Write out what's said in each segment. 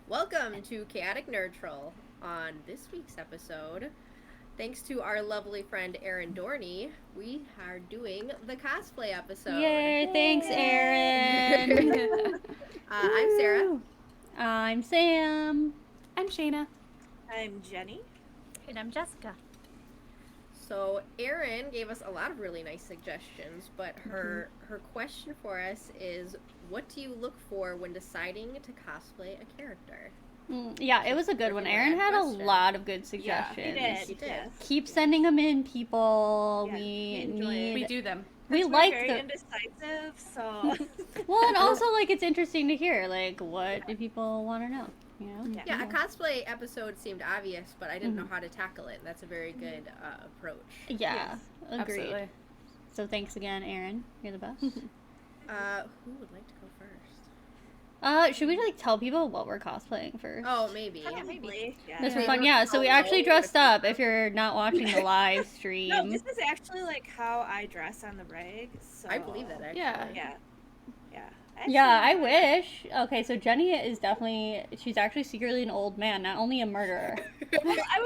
Welcome to Chaotic Nerdtral. On this week's episode, thanks to our lovely friend Erin Dorney, we are doing the cosplay episode. Yay, thanks, Erin. I'm Sarah. I'm Sam. I'm Shayna. I'm Jenny. And I'm Jessica. So Erin gave us a lot of really nice suggestions, but her question for us is, what do you look for when deciding to cosplay a character? Yeah, it was a good one. Erin had a lot of good suggestions. Yeah, he did. Keep sending them in, people. Yeah, We do them. We We're like very the. indecisive, so. Well, and also like it's interesting to hear like what do people want to know. You know? Yeah, a cosplay episode seemed obvious, but I didn't know how to tackle it. That's a very good approach. Yeah, agreed. Absolutely. So thanks again, Erin. You're the best. Who would like to go first? Should we like tell people what we're cosplaying first? Oh, maybe. Probably. Yeah. This was fun. Yeah, so we actually dressed up. If you're not watching the live stream. No, this is actually like how I dress on the rig. So. I believe that actually. Yeah. Yeah. Yeah. Actually, Yeah, I wish. Okay, so Jenny is definitely, she's actually secretly an old man, not only a murderer. Well, I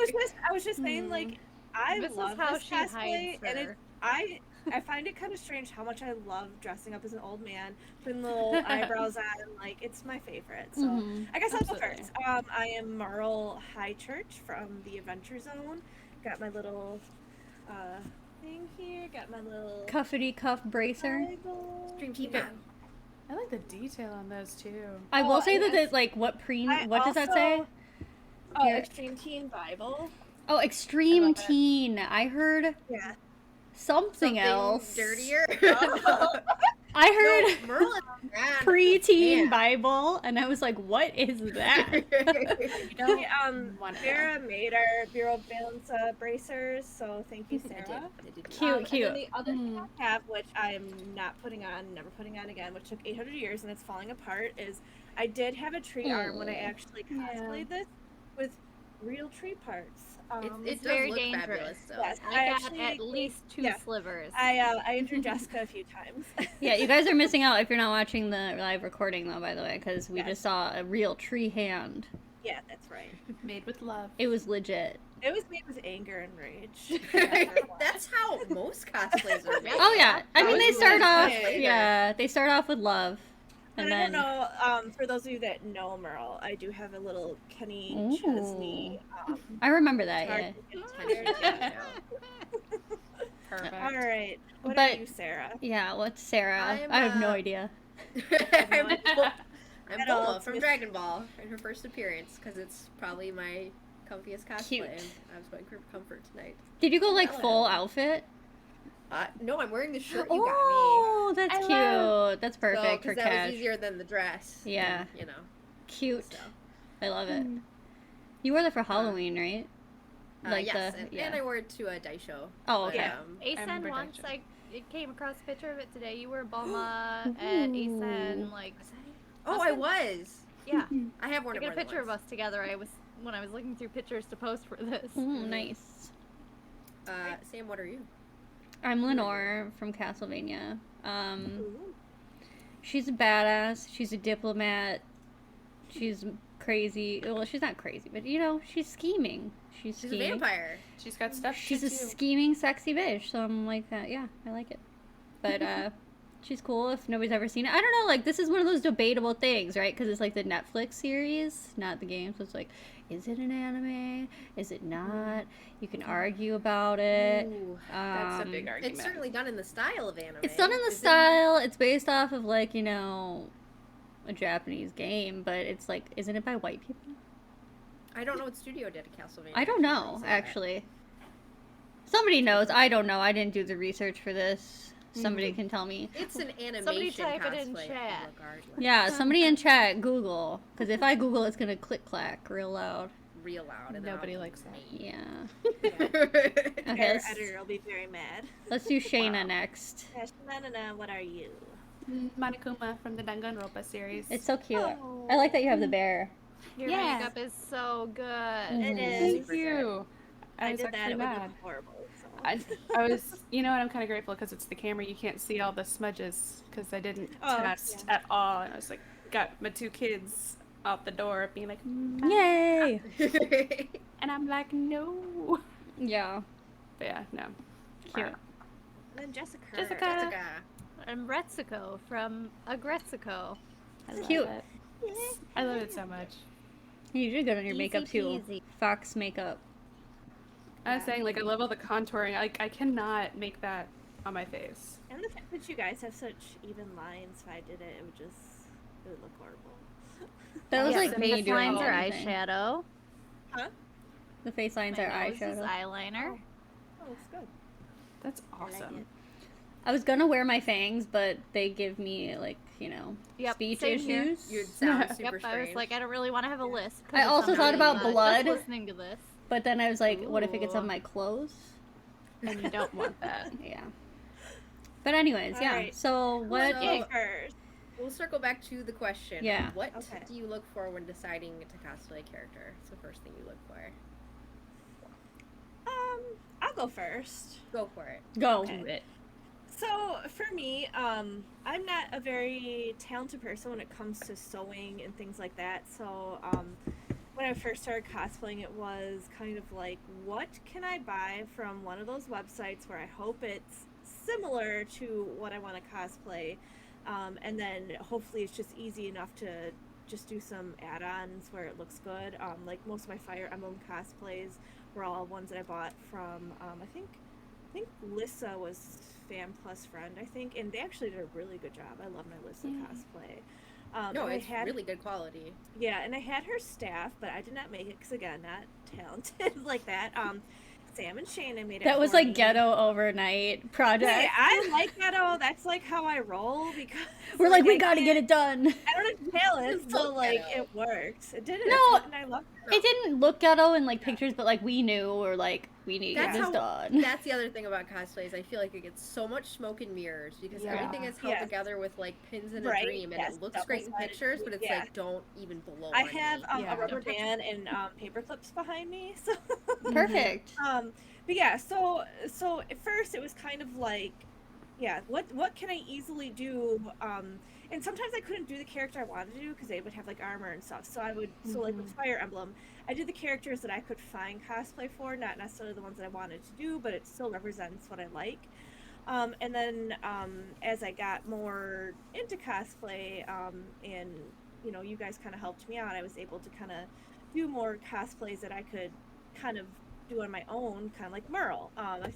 was just saying, like, I This is love how this she cosplay, hides and her. I find it kind of strange how much I love dressing up as an old man, putting little eyebrows on, like, it's my favorite. So I guess I'll go Absolutely. first. I am Merle Highchurch from the Adventure Zone. Got my little thing here. Got my little Cuffity cuff bracer. Bible. Dream Keeper. I like the detail on those too. I will say and that it's like, what I does that say? also- Oh, Here. Extreme Teen Bible. Oh, extreme love it. teen. I heard Yeah. something else. dirtier. I heard No, Merlin ran. preteen Yeah. Bible, and I was like, what is that? We, One Sarah made our Bureau of Balance bracers, so thank you, I Sarah. did. I did. Cute, And cute. then the other thing I have, which I'm not putting on, never putting on again, which took 800 years and it's falling apart, is I did have a tree arm when I actually cosplayed this with real tree parts. It It's does very look dangerous. fabulous, though. Yes, I got actually- at least 2 yeah. slivers. I injured Jessica a few times. Yeah, you guys are missing out if you're not watching the live recording, though, by the way, because we Yes. just saw a real tree hand. Yeah, that's right. Made with love. It was legit. It was made with anger and rage. That's how most cosplays are made. Oh yeah, I mean they was start gonna off. say. Yeah, they start off with love, But and I don't then know, for those of you that know Merle, I do have a little Kenny Ooh. Chesney. I remember that. card Yeah, you can tender. Perfect. All right. What But- are you, Sarah? yeah. What's Sarah? I'm, I have no uh, idea. I'm At all, Bulma it's from just- Dragon Ball in her first appearance because it's probably my comfiest cosplay. Cute. And I was going for comfort tonight. Did you go like Hello. full outfit? No, I'm wearing the shirt you Oh, that's I cute. love- That's got me. perfect for Because that cash. was easier than the dress. Yeah. And, you know. Cute. So. I love it. You wore that for Halloween, right? Yes, and yeah. I wore it to a Daisho. Oh, but, okay. Asen remember once, Dexter. I came across a picture of it today. You were Bulma at Asen, like, Oh, I was. yeah. I have worn I it got a more than picture of once. us together. When I was looking through pictures to post for this. Nice. Sam, what are you? I'm Lenore from Castlevania. Ooh. She's a badass. She's a diplomat. She's crazy. Well, she's not crazy, but you know, she's scheming. She's She's a scheming. vampire. She's got stuff. She's to a do. scheming, sexy bitch. So I'm like that. Yeah, I like it. But she's cool. If nobody's ever seen it, I don't know. Like this is one of those debatable things, right? Because it's like the Netflix series, not the game. So it's like, is it an anime? Is it not? You can argue about it. Ooh. That's a big argument. It's certainly done in the style of anime. It's done in the Is it- style. It's based off of like, you know, a Japanese game, but it's like, isn't it by white people? I don't know what studio did Castlevania. I don't know, Say that. actually. Somebody knows. I don't know. I didn't do the research for this. Somebody can tell me. It's an animation Somebody type it in cosplay, chat. regardless. Yeah, somebody in chat, Google. Because if I Google, it's going to click-clack real loud. Real loud. And Nobody then likes that. Yeah. Our Okay, editor will be very mad. let's do Shayna next. Shanana, what are you? Monokuma from the Danganronpa series. It's so cute. Oh. I like that you have the bear. Your Yeah. makeup is so good. It Thank is. you. I was did that. actually It would mad. look horrible. So. I was, you know what, I'm kind of grateful because it's the camera. You can't see all the smudges because I didn't Oh, test at all. And I was like, got my 2 kids out the door being like, Yay! and I'm like, no. Yeah. But yeah, no. Cute. And then Jessica. Jessica. I'm Retsuko from Agretsuko. I love Cute. it. I love it so much. You did good on your makeup too. Easy peasy. Fox makeup. I was saying, like, I love all the contouring. I cannot make that on my face. And the fact that you guys have such even lines, if I did it, it would look horrible. That was Yeah, like the me face doing lines are everything. eyeshadow. Huh? The face lines My are nose is eyeshadow. eyeliner. Oh, looks good. That's I like awesome. it. I was gonna wear my fangs, but they give me like, Yep, speech same here. issues. You'd sound super Yep, I strange. was like, I don't really want to have a list. 'cause I if also somebody thought about just blood. listening to this. But then I was like, what if it gets on Ooh. my clothes? And you don't want that. Yeah. But anyways, yeah. Alright. So what? So- Yay first. We'll circle back to the question. Yeah. What Okay. do you look for when deciding to cosplay a character? It's the first thing you look for. I'll go first. Go for it. Go. Okay. Do it. So for me, I'm not a very talented person when it comes to sewing and things like that. So when I first started cosplaying, it was kind of like, what can I buy from one of those websites where I hope it's similar to what I want to cosplay, and then hopefully it's just easy enough to just do some add-ons where it looks good. Like most of my Fire Emblem cosplays were all ones that I bought from I think Lissa was Fan Plus Friend, I think, and they actually did a really good job. I love my Lissa cosplay. No, and it's really good quality. Yeah, and I had her staff, but I did not make it because again, not talented like that. Sam and Shayna made it. That was for like me. ghetto overnight project. Hey, I like ghetto. That's like how I roll because We're like, we I gotta can't- get it done. I don't have talent, It's so so like ghetto. it works. It did it, No, and I love It didn't look ghetto in like pictures, but like we knew, or like we need to get That's this how- done. That's the other thing about cosplays. I feel like it gets so much smoke and mirrors because Yeah. everything is held Yes. together with like pins and a Right, dream, and yes, it looks great in double-sided pictures, but it's yeah. like don't even blow. I on have me. Yeah. a rubber Don't touch band and paper clips behind me, so Perfect. but yeah, so at first it was kind of like, yeah, what can I easily do? And sometimes I couldn't do the character I wanted to do because they would have like armor and stuff. So I would so like with Fire Emblem, I did the characters that I could find cosplay for, not necessarily the ones that I wanted to do, but it still represents what I like. And then as I got more into cosplay, and you guys kind of helped me out, I was able to kind of do more cosplays that I could kind of do on my own, kind of like Merle.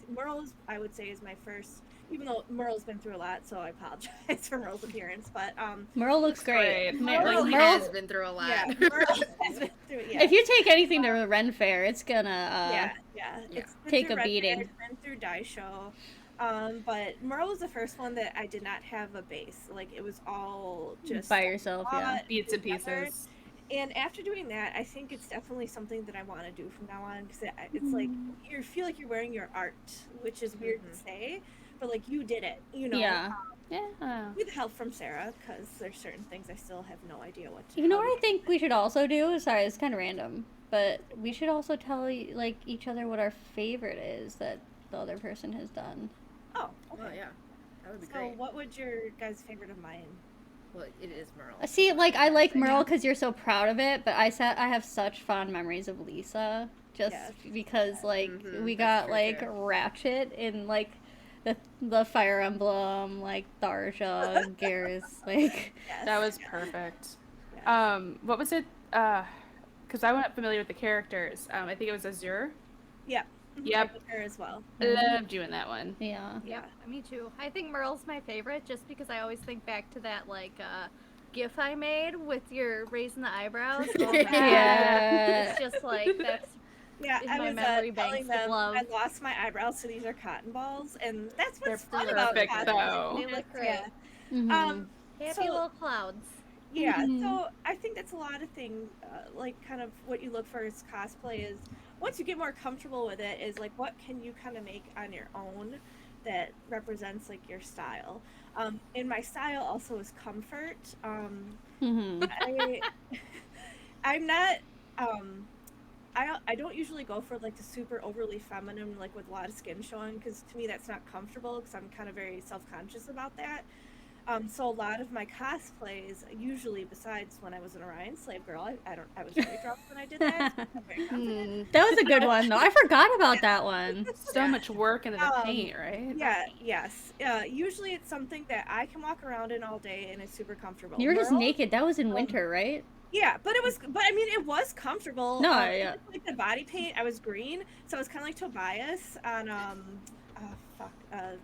Merle I would say is my first, even though Merle's been through a lot, so I apologize for Merle's appearance, but Merle looks great. great. Merle Like, has been through a lot. yeah, Merle has been through it, yeah. If you take anything to a Ren Fair, it's gonna Yeah. It's been take through a Red beating. Fair, it's been through Dye Show. But Merle was the first one that I did not have a base. Like it was all just by yourself. Yeah. bought Bits and together. pieces. And after doing that, I think it's definitely something that I want to do from now on because it's like you feel like you're wearing your art, which is weird to say, but like you did it, Yeah. Yeah. with help from Sarah, because there's certain things I still have no idea what to You know how what I to- think we should also do? Sorry, it's kind of random, but we should also tell like each other what our favorite is that the other person has done. Oh, okay. Oh yeah, that would be So great. what would your guys' favorite of mine? Well, it is Merle. See, like I like Merle because you're so proud of it, but I have such fond memories of Lisa just Yes. because like Mhm, we that's got true, like too. Ratchet in like the Fire Emblem, like Tharja, Garrus, like Yes. That was yes, perfect. yes. What was it? Because I wasn't familiar with the characters. I think it was Azure. Yeah. Yep. I with her as well. I loved you in that one. yeah. Yeah, me too. I think Merle's my favorite just because I always think back to that like gif I made with your raising the eyebrows. Oh, man. Yeah. It's just like that's Yeah, in I my was memory telling banks of them love. I lost my eyebrows, so these are cotton balls, and that's what's They're fun about perfect, cotton. though. They look great. Yeah. Mhm. Happy So- little clouds. Yeah, Mhm. so I think that's a lot of things, like kind of what you look for as cosplay is once you get more comfortable with it is like what can you kind of make on your own that represents like your style. And my style also is comfort. Mhm. I'm not I don't usually go for like the super overly feminine like with a lot of skin showing because to me that's not comfortable because I'm kind of very self-conscious about that. So a lot of my cosplays, usually besides when I was an Orion slave girl, I was very drunk when I did that. So I'm very confident. That was a good one, though. I forgot about that one. So much work into the paint, right? Yeah, yes. Usually it's something that I can walk around in all day and it's super comfortable. You were just Merle, naked. That was in winter, right? yeah, but I mean, it was comfortable. No, yeah. Like the body paint, I was green, so I was kind of like Tobias on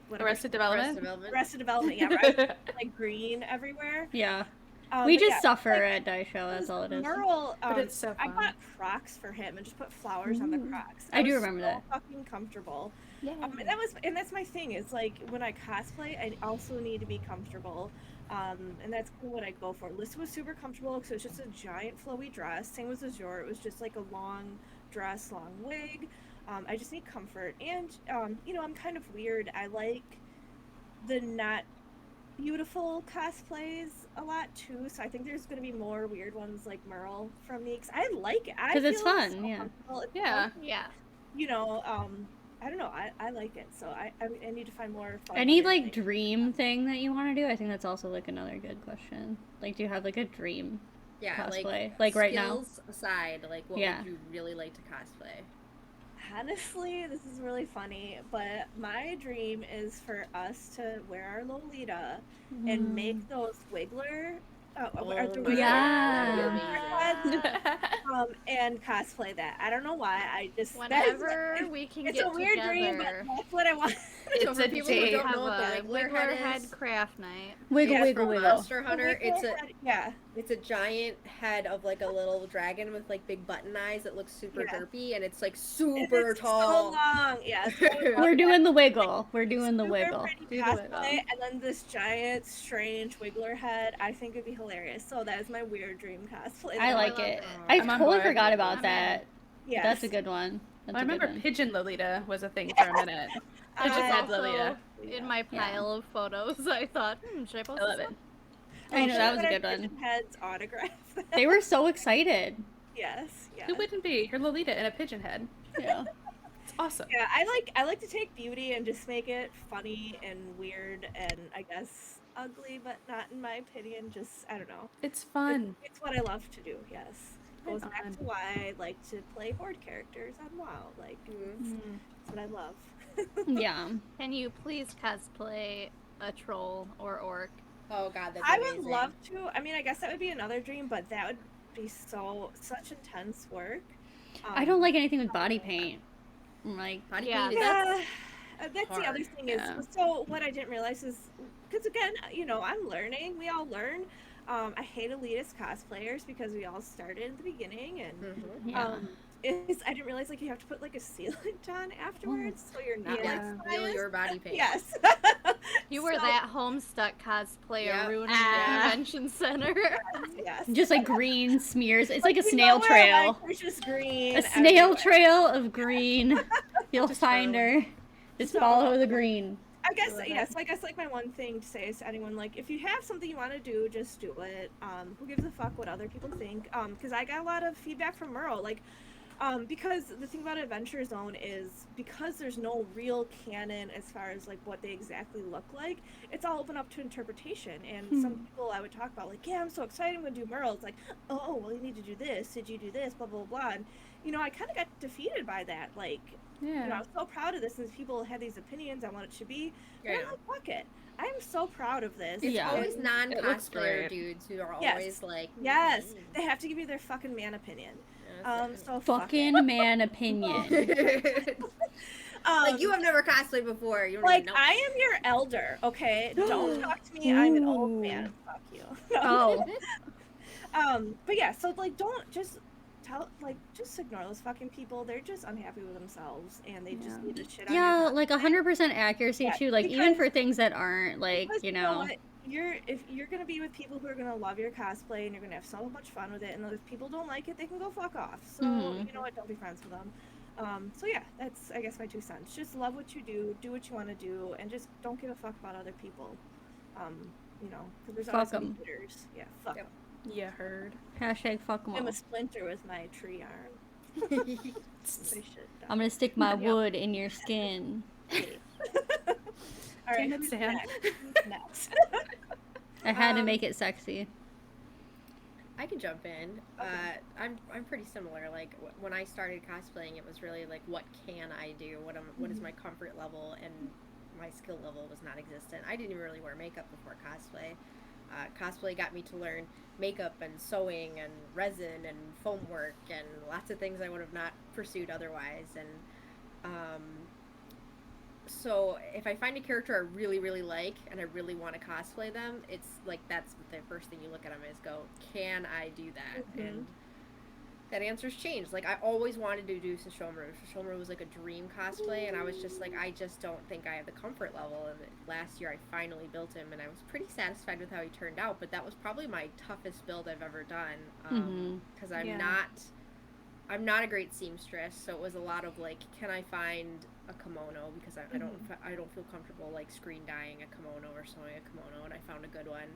whatever. Arrested Development? Arrested Development, yeah, right. Like green everywhere. Yeah. We But just yeah, suffer like, at Dice Show, that's all it is. Merle, But it's so I fun. bought Crocs for him and just put flowers on the Crocs. I do was remember so that. Fucking comfortable. Yeah. And that's my thing. Is like when I cosplay, I also need to be comfortable. And that's kind of what I go for. Lissa was super comfortable because it was just a giant flowy dress. Same was Azure. It was just like a long dress, long wig. I just need comfort. And, you know, I'm kind of weird. I like the not beautiful cosplays a lot too. So I think there's going to be more weird ones like Merle from me. Because I like it. Because it's feel fun, so yeah. comfortable. It's Yeah. fun. Yeah. You know, I don't know. I like it. So I need to find more fun. Any weird like things. dream thing that you want to do? I think that's also like another good question. Like, do you have like a dream Yeah, cosplay? Like right now? skills aside, like what Yeah. would you really like to cosplay? Honestly, this is really funny, but my dream is for us to wear our Lolita and make those Wiggler. Are the my Wiggler Yeah. God. and cosplay that. I don't know why. I just Whenever we can it's get a weird together, dream, but that's what I want. So It's for a people who date. don't have know what the a Wiggler Wiggler head is, craft night. Wiggle, Yeah, wiggle, from wiggle. Monster Hunter, Wiggler it's a head- yeah. it's a giant head of like a little dragon with like big button eyes that looks super Yeah. derpy, and it's like And super it's tall. so long. Yeah. So I would We're love doing the wiggle. We're doing super the wiggle. pretty Do the cosplay, wiggle. and then this giant, strange Wiggler head. I think it'd be hilarious. So that is my weird dream cosplay. I that like love it. it. I I'm on totally board. forgot about I'm that. Yes. That's a good one. That's I a good remember one. Pigeon Lolita was a thing for a minute. I Pigeon just Head Also, Lolita. in my pile of photos, I thought, should I post I love this it. one? I know, that was a good one. Pigeon Head's autograph. They were so excited. Yes. Yeah. Who wouldn't be? You're Lolita in a pigeon head. Yeah. It's awesome. Yeah, I like to take beauty and just make it funny and weird and I guess ugly, but not in my opinion. Just I don't know. It's fun. It's what I love to do. Yes, goes Right back on. to why I like to play horde characters on WoW. Like that's what I love. Yeah. Can you please cosplay a troll or orc? Oh god, that's I amazing. would love to. I mean, I guess that would be another dream, but that would be such intense work. I don't like anything with body paint. Like, Body Yeah, paint is Yeah, that's the other hard. thing is Yeah. so what I didn't realize is because again, you know, I'm learning. We all learn. I hate elitist cosplayers because we all started at the beginning, and Mhm. yeah. I didn't realize like you have to put like a sealant on afterwards, so you're not Yeah. like Feel biased. your body paint. Yes. You were So- that Homestuck cosplayer Yep. ruining Ah. the convention center. Yes. Just like green smears. It's like a you snail know where, trail. like, there's just green. A snail everywhere. trail of green. You'll Just find follow. her. Just So- follow the green. I guess love yes. I guess like my one thing to say is to anyone like if you have something you want to do, just do it. Who gives a fuck what other people think? Because I got a lot of feedback from Merle, like, because the thing about Adventure Zone is because there's no real canon as far as like what they exactly look like. It's all open up to interpretation. And some people I would talk about like, yeah, I'm so excited, I'm gonna do Merle. It's like, oh, well, you need to do this. Did you do this? Blah blah blah. And you know, I kind of got defeated by that. Like. You know, I Yeah. was so proud of this, and people had these opinions on what it should be. And Yeah. I'm like, fuck it. I am so proud of this. It's Yeah. always It looks non-cosplayer great. dudes who are Yes. always like, Yes, they have to give you their fucking man opinion. So fuck Fucking man opinion. it. like you have never cosplayed before. You don't like even know. I am your elder, okay? Don't talk to me. I'm an old man. Fuck you. Oh. But yeah, so like, don't just just ignore those fucking people. They're just unhappy with themselves, and they just Yeah. need to shit on Yeah, your like 100% accuracy Yeah, too. Like even because- for things that aren't like, Because you know. what? If you're gonna be with people who are gonna love your cosplay and you're gonna have so much fun with it, and if people don't like it, they can go fuck off. So Mhm. you know what? Don't be friends with them. So yeah, that's I guess my 2 cents. Just love what you do what you want to do, and just don't give a fuck about other people. You know, because there's always Fuck some 'em. haters. Yeah, fuck. Yep. 'em. Yeah, heard. Hashtag fuck 'em I'm all. a splinter with my tree arm. They should. I'm gonna stick my Yeah. wood in your skin. All right, Damn it, who's Sam. next? Who's next? I had to make it sexy. I can jump in. Okay. I'm pretty similar. Like when I started cosplaying, it was really like, what can I do? What is my comfort level? And my skill level was non-existent. I didn't even really wear makeup before cosplay. Cosplay got me to learn makeup and sewing and resin and foam work and lots of things I would have not pursued otherwise. And um, so if I find a character I really, really like and I really want to cosplay them, it's like that's the first thing you look at them is go, can I do that? And that answer's changed. Like I always wanted to do Sesshomaru. Sesshomaru was like a dream cosplay, and I was just like, I just don't think I have the comfort level. And last year I finally built him, and I was pretty satisfied with how he turned out. But that was probably my toughest build I've ever done, because I'm not a great seamstress, so it was a lot of like, can I find a kimono, because I don't feel comfortable like screen dyeing a kimono or sewing a kimono, and I found a good one.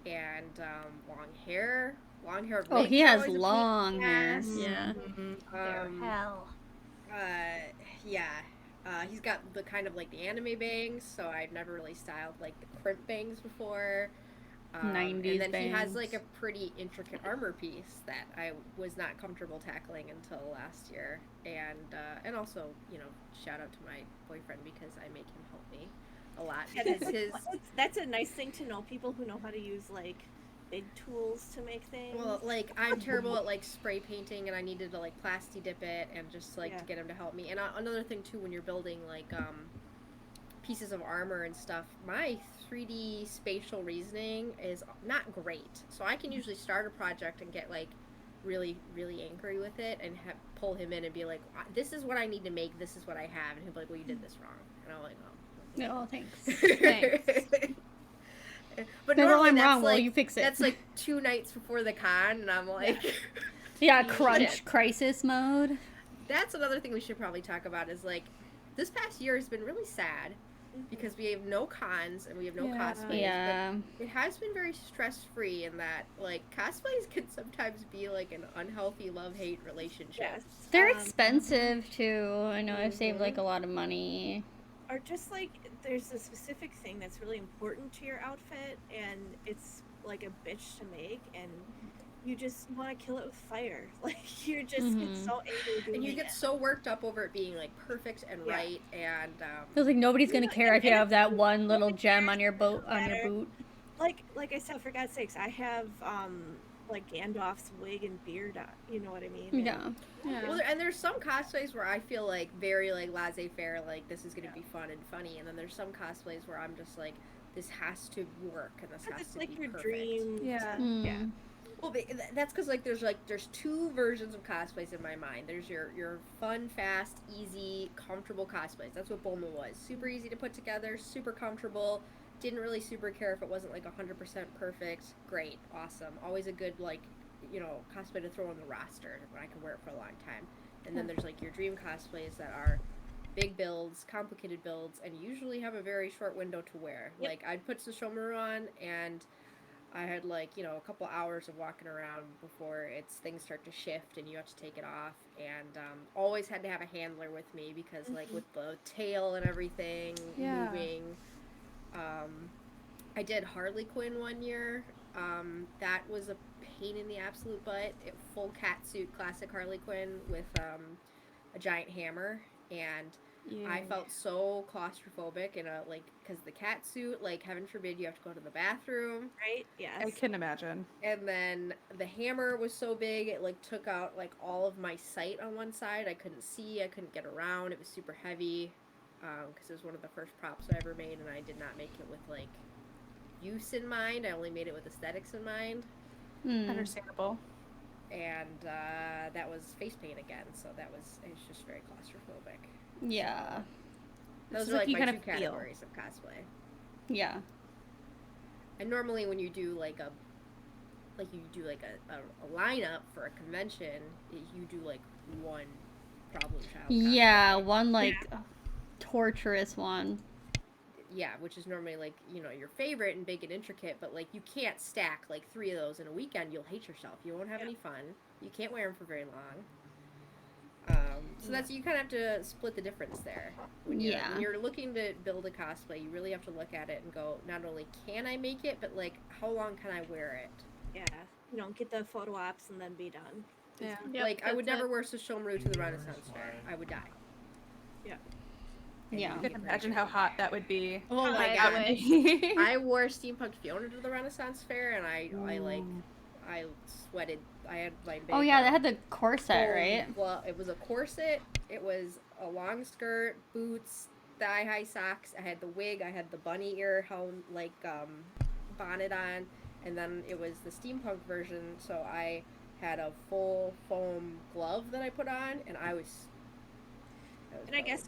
And long hair. Oh, wigs he are has always a pain in long the hair. ass. Yeah. They're hell. Yeah. He's got the kind of like the anime bangs, so I've never really styled like the crimp bangs before. 90s and then bangs. he has like a pretty intricate armor piece that I was not comfortable tackling until last year. And also, shout out to my boyfriend, because I make him help me a lot. Yeah, that's a nice thing to know. People who know how to use like big tools to make things. Well, like I'm terrible at like spray painting, and I needed to like plasti dip it and just like to get him to help me. And another thing too, when you're building like pieces of armor and stuff, my 3D spatial reasoning is not great. So I can usually start a project and get like really, really angry with it and pull him in and be like, this is what I need to make, this is what I have. And he'll be like, well, you did this wrong. And I'm like, oh. No, thanks. Thanks. But no, normally I'm that's wrong. like, Well, you fix it. That's like 2 nights before the con, and I'm like... Yeah, crunch crisis mode. That's another thing we should probably talk about is like, this past year has been really sad because we have no cons and we have no cosplays. Yeah. But it has been very stress-free in that, like, cosplays can sometimes be like an unhealthy love-hate relationship. Yes. They're expensive too. I know I've saved like a lot of money. Or just like there's a specific thing that's really important to your outfit, and it's like a bitch to make, and you just want to kill it with fire. Like you just get so angry doing and you get it. so worked up over it being like perfect and right, and Feels like nobody's gonna care if you have that one little gem on your boat matter. boot. Like I said, for God's sakes, I have like Gandalf's wig and beard on, you know what I mean? Yeah. Well, and there's some cosplays where I feel like very like laissez-faire, like this is gonna be fun and funny, and then there's some cosplays where I'm just like, this has to work and this has It's to like be your perfect. dream. Yeah. Yeah. Well, that's because like there's 2 versions of cosplays in my mind. There's your fun, fast, easy, comfortable cosplays. That's what Bulma was. Super easy to put together, super comfortable. Didn't really super care if it wasn't like 100% perfect. Great, awesome. Always a good like, cosplay to throw on the roster when I can wear it for a long time. And then there's like your dream cosplays that are big builds, complicated builds, and usually have a very short window to wear. Yep. Like I'd put Sesshomaru on, and I had like, a couple hours of walking around before things start to shift and you have to take it off, and always had to have a handler with me because like with the tail and everything moving. I did Harley Quinn one year. That was a pain in the absolute butt. Full cat suit, classic Harley Quinn with a giant hammer, and I felt so claustrophobic because the cat suit, like, heaven forbid you have to go to the bathroom. Right? Yes. I can imagine. And then the hammer was so big, it, like, took out, like, all of my sight on one side. I couldn't see, I couldn't get around. It was super heavy, because it was one of the first props I ever made, and I did not make it with, like, use in mind. I only made it with aesthetics in mind. Understandable. And that was face paint again, so it was just very claustrophobic. Yeah. Those It's are like like you my kind 2 of feel. categories of cosplay. Yeah. And normally when you do like a lineup for a convention, you do like one problem child cosplay. Yeah, one like torturous one. Yeah, which is normally like, your favorite and big and intricate, but like you can't stack like 3 of those in a weekend. You'll hate yourself. You won't have any fun. You can't wear them for very long. So that's, you kind of have to split the difference there. When you're looking to build a cosplay, you really have to look at it and go, not only can I make it, but like, how long can I wear it? Yeah, get the photo ops and then be done. Yeah. Yep, Like, I would that's never it. wear Sesshomaru to the Renaissance Fair. I would die. Yeah. Yeah. You can imagine how hot that would be. Oh my I god. wish. I wore Steampunk Fiona to the Renaissance Fair, and I sweated. I had my big, Oh yeah, they had the corset, right? Well, it was a corset. It was a long skirt, boots, thigh-high socks. I had the wig. I had the bunny ear helm, bonnet on, and then it was the steampunk version. So I had a full foam glove that I put on, and I was. And I guess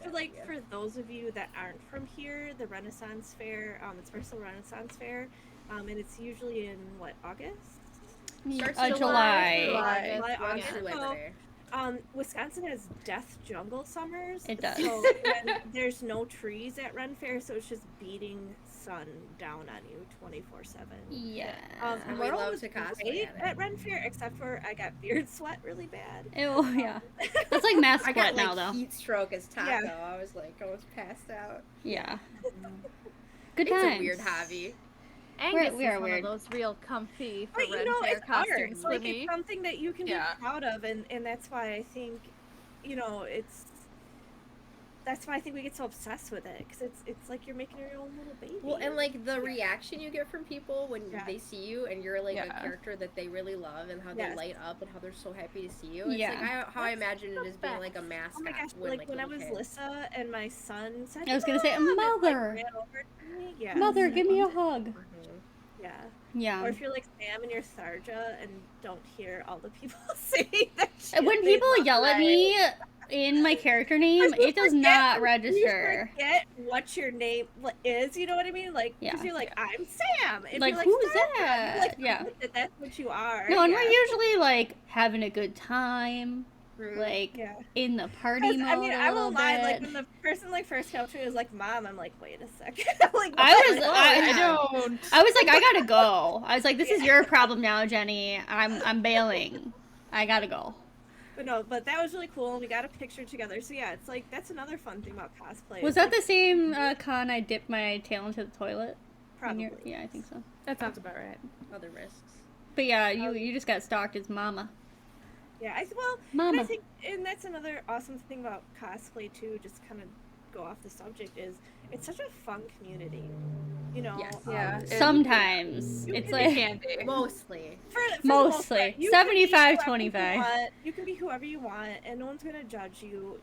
for those of you that aren't from here, the Renaissance Fair, it's Bristol Renaissance Fair, and it's usually in August? Starts July. August. Through Labor So, Day. Wisconsin has death jungle summers. It does. So when there's no trees at Ren Fair, so it's just beating sun down on you 24/7. Yeah. And we Merle love was to cosplay great at it. at Ren Fair, except for I got beard sweat really bad. Ew, yeah. That's like mask I sweat got now, though. heat stroke as taco. Yeah. I was almost passed out. Yeah. Good It's times. a weird hobby. Angus we are is one weird. of those real comfy for But Ren Fair it's art. costumes for Like, me. it's something that you can Yeah. be proud of, and that's why I think, that's why I think we get so obsessed with it, because it's like you're making your own little baby. Well, and like the reaction you get from people when Yeah. they see you and you're like Yeah. a character that they really love, and how they Yes. light up and how they're so happy to see you. It's Yeah. like how I imagine it as being best. like a mascot. Oh my gosh! when When I little was kids. Lissa and my son said, I was gonna say, "Mom," and, "Mother." ran over to me. Yeah. Mother, give me a hug. Mhm. Yeah. Yeah. Or if you're like Sam and you're Tharja and don't hear all the people saying that shit. When they people love yell at it. me in my character name, You it does forget- not You register. forget what your name is. You know what I mean? Like, Yeah. because you're like, I'm Sam. And Like, you're like, who's Tharja. You're that? like, Yeah. forget that that's what you are. No, and yeah. we're usually like having a good time, Mhm. like Yeah. in the party 'Cause, mode I mean, a I little won't lie. Like bit. when the person came up to me was like, "Mom," I'm like, "Wait a second." Like, I what? was- Like, I don't. I was like, I gotta go. I was like, this is your problem now, Jenny. I'm bailing. I gotta go. But that was really cool, and we got a picture together. So yeah, it's like that's another fun thing about cosplay. Was It's that like, the same con I dipped my tail into the toilet? When probably? you're- Yeah, I think so. That sounds about right. Other risks. But yeah, you just got stalked as mama. Yeah, and I Mama. think, and that's another awesome thing about cosplay too. Just kind of go off the subject is it's such a fun community. Yes. Yeah. Sometimes. You It's can- It like, can be. Mostly. for the Mostly. most part, you can be 75-25. whoever you want. You can be whoever you want, and no one's gonna judge you.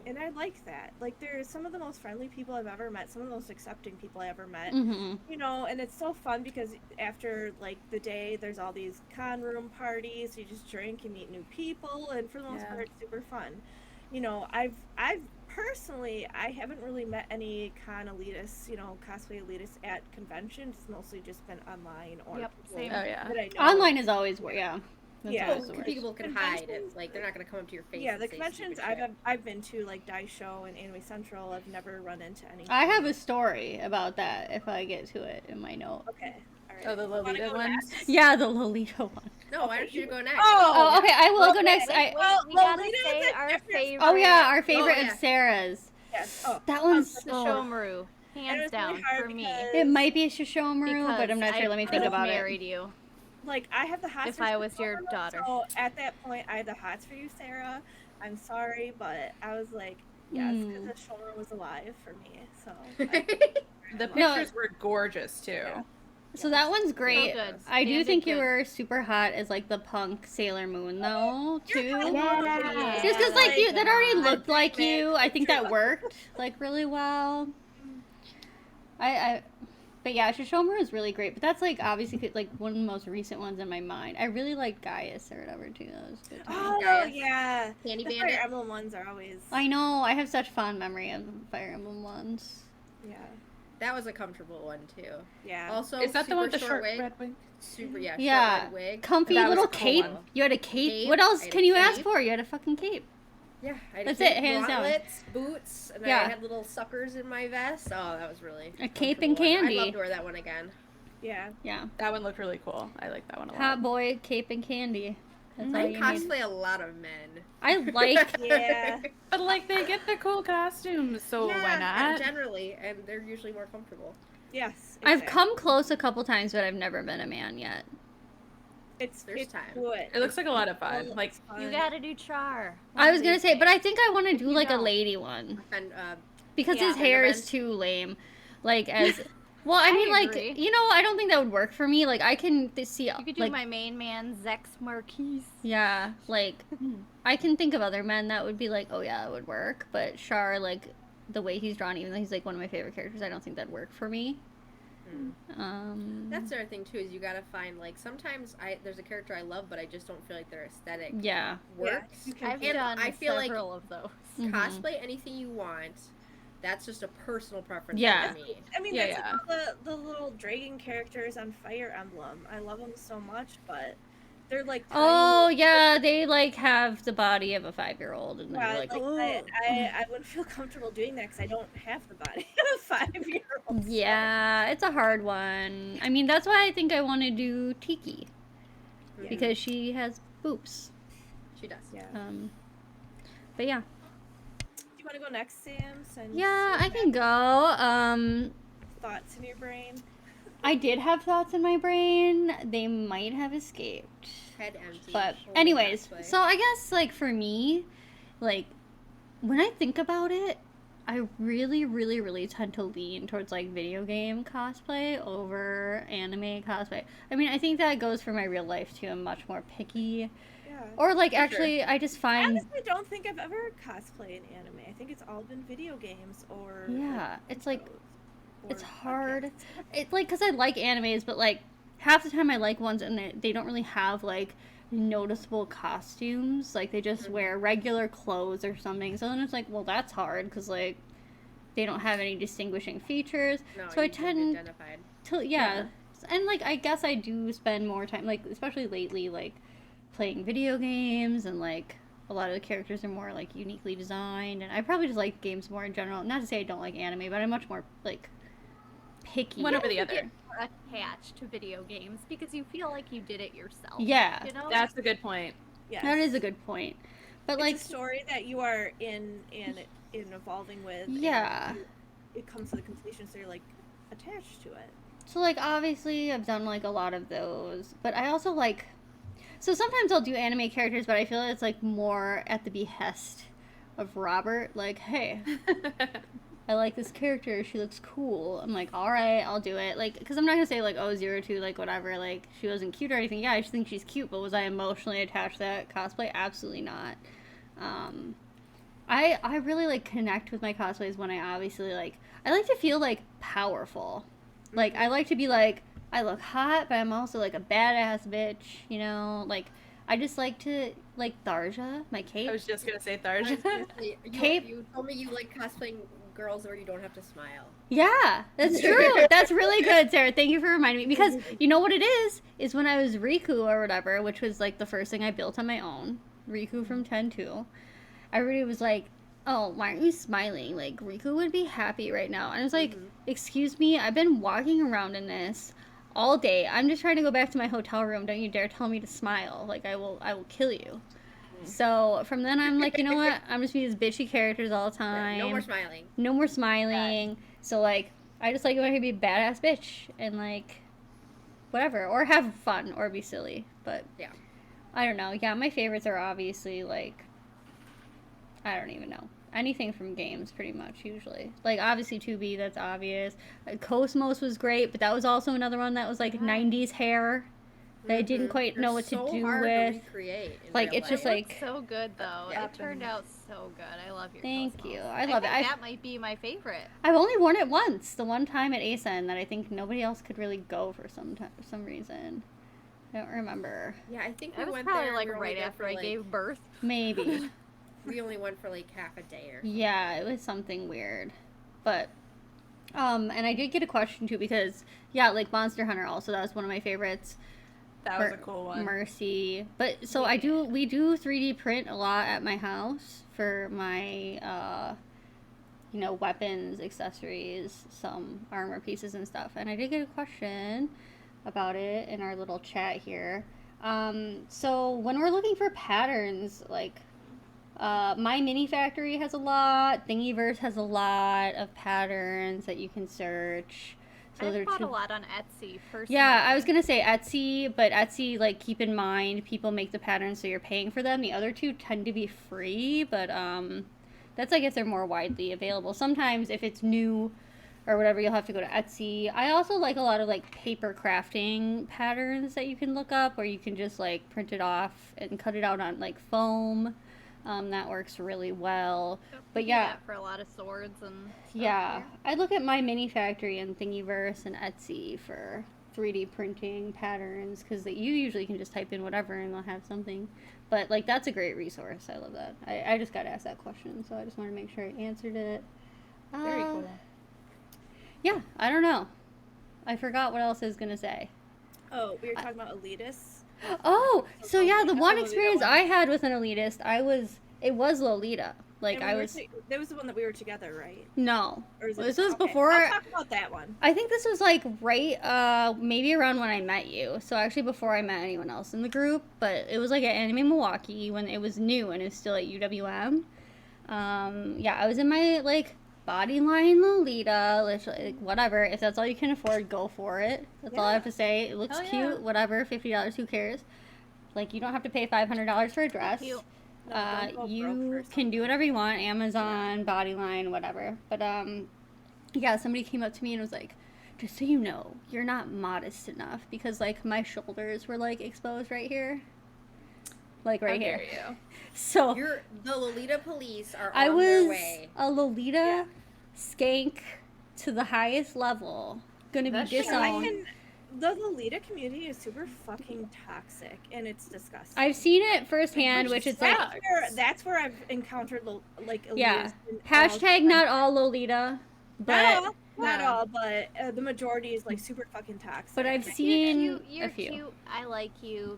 And I like that. Like, they're some of the most friendly people I've ever met. Some of the most accepting people I ever met. mm-hmm. And it's so fun because after like the day, there's all these con room parties. You just drink and meet new people, and for the most Yeah. part, it's super fun. I've personally, I haven't really met any con elitists, cosplay elitists at conventions. It's mostly just been online or Yep, people same. Oh yeah. that I know. Online is always, yeah. That's Yeah. always the worst. People can hide it. Conventions- Like, they're not going to come up to your face. Yeah, and the say conventions stupid shit. I've been to, like Dice Show and Anime Central, I've never run into any. I have a story about that if I get to it in my note. Okay. All right. Oh, the Wanna Lolita go ones. next? Yeah, the Lolita one. No, why don't you go next? Oh, okay, I will go okay. next. Wait, Well, we gotta Lolita say is a our different- favorite. Oh yeah, our favorite yeah. of Sarah's. Yes. Oh, That one's The so. Shomaru, And it hands was really down hard for me. because- It might be Shishomaru, but I'm Because not sure. Let me I think could've about married it. you. like I have the hots If for I was your Sarah, daughter. So at that point, I had the hots for you, Sarah. I'm sorry, but I was like, yes, because the shoulder was alive for me. So The No. pictures were gorgeous too. Yeah. So that one's great. So good. I do Damn think good. you were super hot as like the punk Sailor Moon though too. Yeah. Just because like you, that already I looked like admit, you. I think that true. worked like really well. But yeah, Shishomaru is really great. But that's like obviously like one of the most recent ones in my mind. I really liked Gaius or whatever too. That was a good. Time. Oh Guys. yeah, Candy the Bandit. Fire Emblem ones are always. I know. I have such fond memory of Fire Emblem ones. Yeah, That was a comfortable one, too. yeah. Also, Is that the one with the super short wig. red wing? Super, yeah, Yeah. short red wig. Comfy That was little a cool cape. one. You had a cape. Cape, What else I had can a you ask cape. for? You had a fucking cape. Yeah, I had That's a it, cape, hands down. gauntlets, boots, and Yeah. I had little suckers in my vest. Oh, that was really A cape and comfortable one. candy. I'd love to wear that one again. Yeah. Yeah. That one looked really cool. I like that one a lot. Hot boy, cape and candy. That's I all you need. cosplay a lot of men. I like. Yeah. But like they get the cool costumes, so why not? Generally, and they're usually more comfortable. Yes. I've come close a couple times, but I've never been a man yet. There's time. Good. It looks like a lot of fun. Like You gotta do Char. I was gonna say, but I think I want to If do you like a don't. lady one And because Yeah. his hair is Event. too lame. Like as well, I mean, like agree. I don't think that would work for me. Like I can see, You could do like, my main man, Zex Marquise. yeah, like I can think of other men that would be like, oh yeah, that would work. But Char, like the way he's drawn, even though he's like one of my favorite characters, I don't think that'd work for me. That's the other thing too, is you gotta find, like, sometimes there's a character I love, but I just don't feel like their aesthetic Yeah. works. I've And done I feel like several of those. cosplay anything you want. That's just a personal preference Yeah. for me. I mean, Yeah, that's yeah. like all the little dragon characters on Fire Emblem. I love them so much, but they're like. Oh tiny. yeah, they like have the body of a 5-year-old, and Yeah, they're like, I wouldn't feel comfortable doing that because I don't have the body of a 5-year-old. yeah, it's a hard one. I mean, that's why I think I want to do Tiki Yeah. because she has boobs. She does. Yeah. But yeah. Do you want to go next, Sam? Since Yeah, you I can go. have thoughts in your brain. I did have thoughts in my brain. They might have escaped. Head empty. But Only anyways, cosplay. so I guess like for me, like when I think about it, I really, really, really tend to lean towards like video game cosplay over anime cosplay. I mean, I think that goes for my real life too. I'm much more picky. Yeah. Or like For actually, I just I find honestly don't think I've ever cosplayed anime. I think it's all been video games or. yeah, it's like shows it's or hard. podcasts. It's like because I like animes, but like half the time I like ones and they don't really have like noticeable costumes. Like they just wear regular clothes or something. So then it's like, well, that's hard because like they don't have any distinguishing features. No, so I you can tend identified. to and like I guess I do spend more time like especially lately like playing video games and like a lot of the characters are more like uniquely designed and I probably just like games more in general. Not to say I don't like anime, but I'm much more like picky. one over the You other. get more attached to video games because you feel like you did it yourself. Yeah. You know? That's a good point. Yes. That is a good point. But It's like a story that you are in evolving with. and yeah. it comes to the completion, so you're like attached to it. So like obviously I've done like a lot of those, but I also like so sometimes I'll do anime characters, but I feel it's like more at the behest of Robert. Like, hey, I like this character. She looks cool. I'm like, all right, I'll do it. Like, because I'm not gonna say like, oh, 02, like whatever. Like, she wasn't cute or anything. Yeah, I just think she's cute. But was I emotionally attached to that cosplay? Absolutely not. I really like connect with my cosplays when I obviously like. I like to feel like powerful. Like I like to be like I look hot, but I'm also like a badass bitch. You know, like I just like to like Tharja, my cape. I was just gonna say I Tharja. was gonna say, Cape. You told me you like cosplaying girls where you don't have to smile. Yeah, that's true. That's really good, Sarah. Thank you for reminding me. Because you know what it is when I was Riku or whatever, which was like the first thing I built on my own, Riku from 10-2, everybody was like, oh, why aren't you smiling? Like, Riku would be happy right now. And I was like, excuse me, I've been walking around in this all day. I'm just trying to go back to my hotel room. Don't you dare tell me to smile. Like, I will kill you. So from then I'm like, you know what? I'm just be these bitchy characters all the time. No more smiling. No more smiling. So like, I just like when I can be a badass bitch and like, whatever, or have fun or be silly. But Yeah. I don't know. Yeah, my favorites are obviously like, I don't even know. Anything from games, pretty much usually. Like obviously 2B, that's obvious. Cosmos was great, but that was also another one that was like 90s hair that I didn't quite They're know what so to do hard with. To recreate in Like, real it's just life. like- So good though. Yeah. It turned out so good. I love your Thank Cosmos. you. I love it. think that might be my favorite. I've only worn it once, the one time at ASEN that I think nobody else could really go for some reason. I don't remember. Yeah, I think we That was went probably there. like we were only right there after for, I like- gave birth. Maybe. We only went for like half a day or. Yeah, it was something weird. But and I did get a question too because yeah, like Monster Hunter also, that was one of my favorites. That was a cool one. Mercy. But so we do 3D print a lot at my house for my weapons, accessories, some armor pieces and stuff. And I did get a question about it in our little chat here. So when we're looking for patterns, like, My Mini Factory has a lot, Thingiverse has a lot of patterns that you can search. So I've bought a lot on Etsy personally. Yeah, I was gonna say Etsy, but Etsy, like, keep in mind, people make the patterns so you're paying for them. The other two tend to be free, but that's like if they're more widely available. Sometimes if it's new or whatever, you'll have to go to Etsy. I also like a lot of like paper crafting patterns that you can look up, or you can just like print it off and cut it out on like foam. That works really well. But We do yeah, that for a lot of swords and stuff yeah, here. I look at My Mini Factory and Thingiverse and Etsy for 3D printing patterns, because you usually can just type in whatever and they'll have something. But like, that's a great resource. I love that. I just got asked that question, so I just want to make sure I answered it. Very cool. Yeah, I don't know. I forgot what else I was gonna say. Oh, we were talking about elitists. Oh, so yeah, the one Lolita experience one. I had with an elitist, it was Lolita. Like, And I we were was that was the one that we were together, right? no. Or is it, This was okay. before. I'll talk about that one. I think this was like right, maybe around when I met you. So actually before I met anyone else in the group, but it was like at Anime Milwaukee when it was new and it was still at UWM. Yeah, I was in my like bodyline Lolita, literally, like, whatever. If that's all you can afford, go for it. That's all I have to say. It looks Hell cute, yeah. whatever. $50, who cares? Like, you don't have to pay $500 for a dress. Cute. No, don't go broke You for can do whatever you want, Amazon, Bodyline, whatever. But yeah, somebody came up to me and was like, just so you know, you're not modest enough, because like my shoulders were like exposed right here, like right How here. dare you? So The Lolita police are I on their was way. a Lolita skank to the highest level, gonna be That's true. disowned. The Lolita community is super fucking toxic, and it's disgusting. I've seen it firsthand, which is like, that's where I've encountered like elitists yeah, and hashtag all- not all Lolita, but not No. all, but the majority is like super fucking toxic. but I've You're seen cute. You're a few. cute. I like you.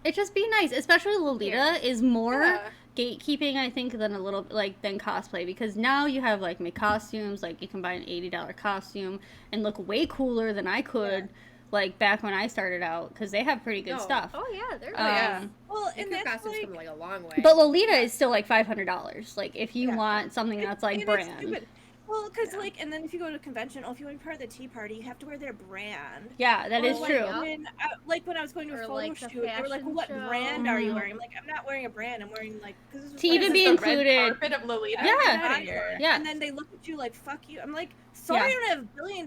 It just be nice, especially Lolita is more Yeah. gatekeeping, I think, than than cosplay, because now you have like make costumes, like you can buy an $80 costume and look way cooler than I could, like back when I started out, because they have pretty good No. stuff. Oh yeah, they're yeah. well, Your and that's costumes like, come like a long way. But Lolita is still like $500. Like if you Yeah. want something that's like and it's brand. stupid. Well, because Yeah. like, and then if you go to a convention, if you want to be part of the Tea Party, you have to wear their brand. Yeah, that Or, is like, true. When I was going to a Or, photo like, a shoot, they were like, fashion "What show. brand are you Mhm. wearing?" I'm like, "I'm not wearing a brand. I'm wearing like." Cause this was To like- even This be is the red included- carpet of Lolita. Yeah. Get outta here. Yeah. And then they look at you like, "Fuck you." I'm like, "Sorry, Yeah. I don't have $1 billion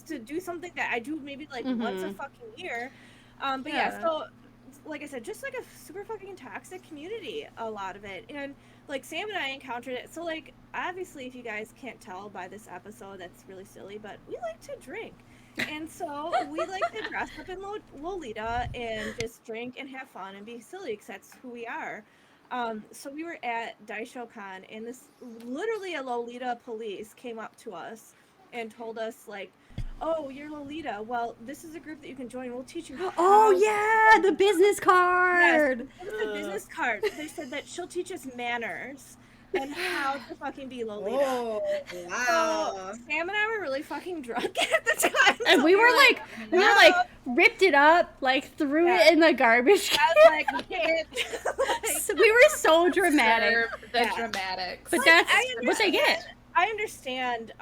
to do something that I do maybe like once a Mhm. fucking year." But Yeah. so like I said, just like a super fucking toxic community, a lot of it. And like Sam and I encountered it. So like obviously, if you guys can't tell by this episode, that's really silly, but we like to drink. And so we like to dress up in Lolita and just drink and have fun and be silly, because that's who we are. So we were at Daisho-Con, and this literally a Lolita police came up to us and told us like, "Oh, you're Lolita. Well, this is a group that you can join. We'll teach you." Oh how yeah, the business card. Yes, it was a business card. They said that she'll teach us manners and how to fucking be Lolita. Oh, wow. So Sam and I were really fucking drunk at the time. And so we were like, "No." ripped it up, like threw Yeah. it in the garbage can. I was like, "Bitch." So we were so dramatic. Serve the Yeah. dramatics. But Like, that's I what they get. I understand,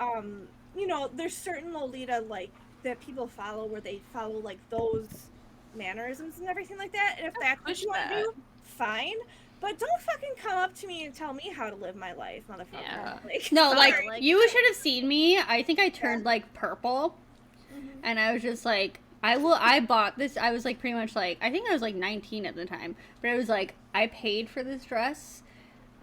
you know, there's certain Lolita like that people follow where they follow like those mannerisms and everything like that. And if that's what push you want to that. do, fine. But don't fucking come up to me and tell me how to live my life, motherfucker. Yeah. Like, No, like sorry. you should have seen me. I think I turned like purple, Mhm. and I was just like, I bought this. I was like pretty much like, I think I was like 19 at the time, but I was like, I paid for this dress.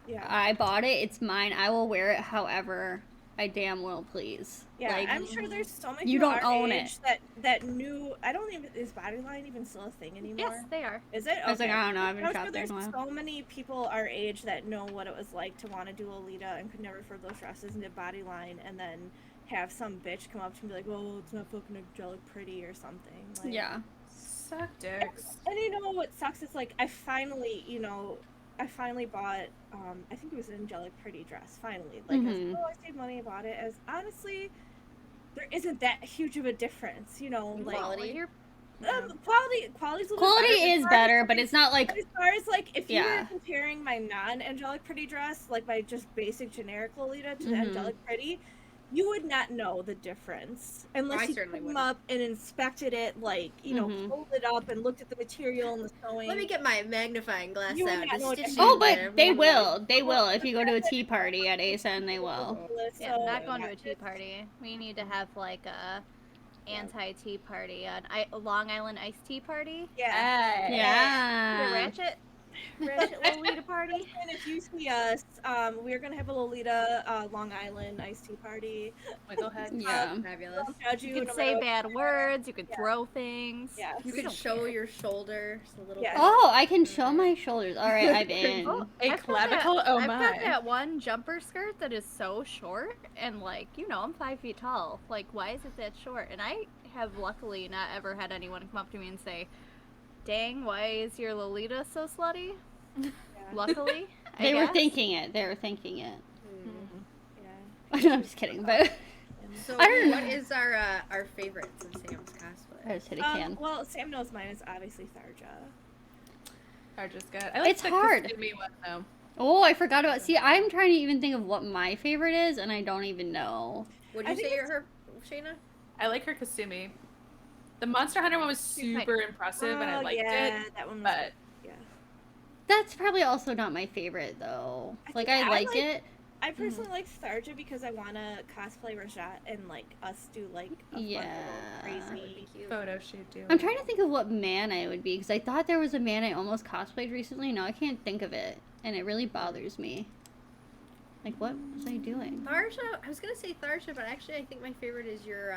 Yeah. I bought it. It's mine. I will wear it however I damn well please. Yeah, Like, I'm sure there's so many you people don't our own age that knew. I don't even, is Bodyline even still a thing anymore? Yes, they are. Is it? I was like, Okay. I don't know. I haven't I'm shopped sure there in there's a while. so many people our age that know what it was like to want to do Lolita and could never afford those dresses and did Bodyline, and then have some bitch come up to me like, "Oh, it's not fucking angelic pretty" or something. Like, Yeah. Suck dicks. And you know what sucks? It's like I finally bought. I think it was an angelic pretty dress. Finally, like, Mhm. I saved money and bought it. As honestly, there isn't that huge of a difference, you know. Like, Quality. Well, Quality's a little Quality better. is better, but it's not like As far as like, if you Yeah. were comparing my non-angelic pretty dress, like my just basic generic Lolita, to the Mhm. angelic pretty, you would not know the difference unless I you certainly came wouldn't. up and inspected it, like, Mhm. pulled it up and looked at the material and the sewing. Let me get my magnifying glass You would out. not Just know what stitch that it Oh, in but there. they Really. will. They will. If you go to a tea party at ASN, they will. Yeah, I'm not going to yeah, a tea party. We need to have like a anti-tea party, a Long Island iced tea party. Yeah. The Yeah. ratchet Lolita party. And if you see us, we're gonna have a Lolita Long Island iced tea party. Wiggle head. Yeah. Fabulous. Don't judge you. You could no say matter what bad you are. words. You could Yeah. throw things. Yeah. You We could don't show care. your shoulders a little Yeah. bit. Oh, I can show my shoulders. All right, I'm in. Oh, A I've got clavicle? that- Oh I've my. got that one jumper skirt that is so short, and like, I'm 5 feet tall. Like, why is it that short? And I have luckily not ever had anyone come up to me and say, "Dang, why is your Lolita so slutty?" Luckily, They I were guess. thinking it. They were thinking it. Yeah. I'm just kidding, but So, I don't what know. is our favorites in Sam's cosplay? I just hit a can. Well, Sam knows mine is obviously Tharja. Are just good. I like It's the hard. costumey one though. Oh, I forgot about. See, I'm trying to even think of what my favorite is, and I don't even know. Would I you think say you're her, Shayna? I like her costumey. The Monster Hunter one was super impressive, and I liked yeah, it. that one was But yeah. That's probably also not my favorite though. I Like think I I like like- it. I personally like Tharja because I want to cosplay Rajat and like us do like a fun Yeah. little That would crazy. be cute. photo shoot doing. I'm trying to think of what man I would be because I thought there was a man I almost cosplayed recently. Now I can't think of it, and it really bothers me. Like, what was I doing? Tharsha, I was gonna say Tharsha, but actually I think my favorite is your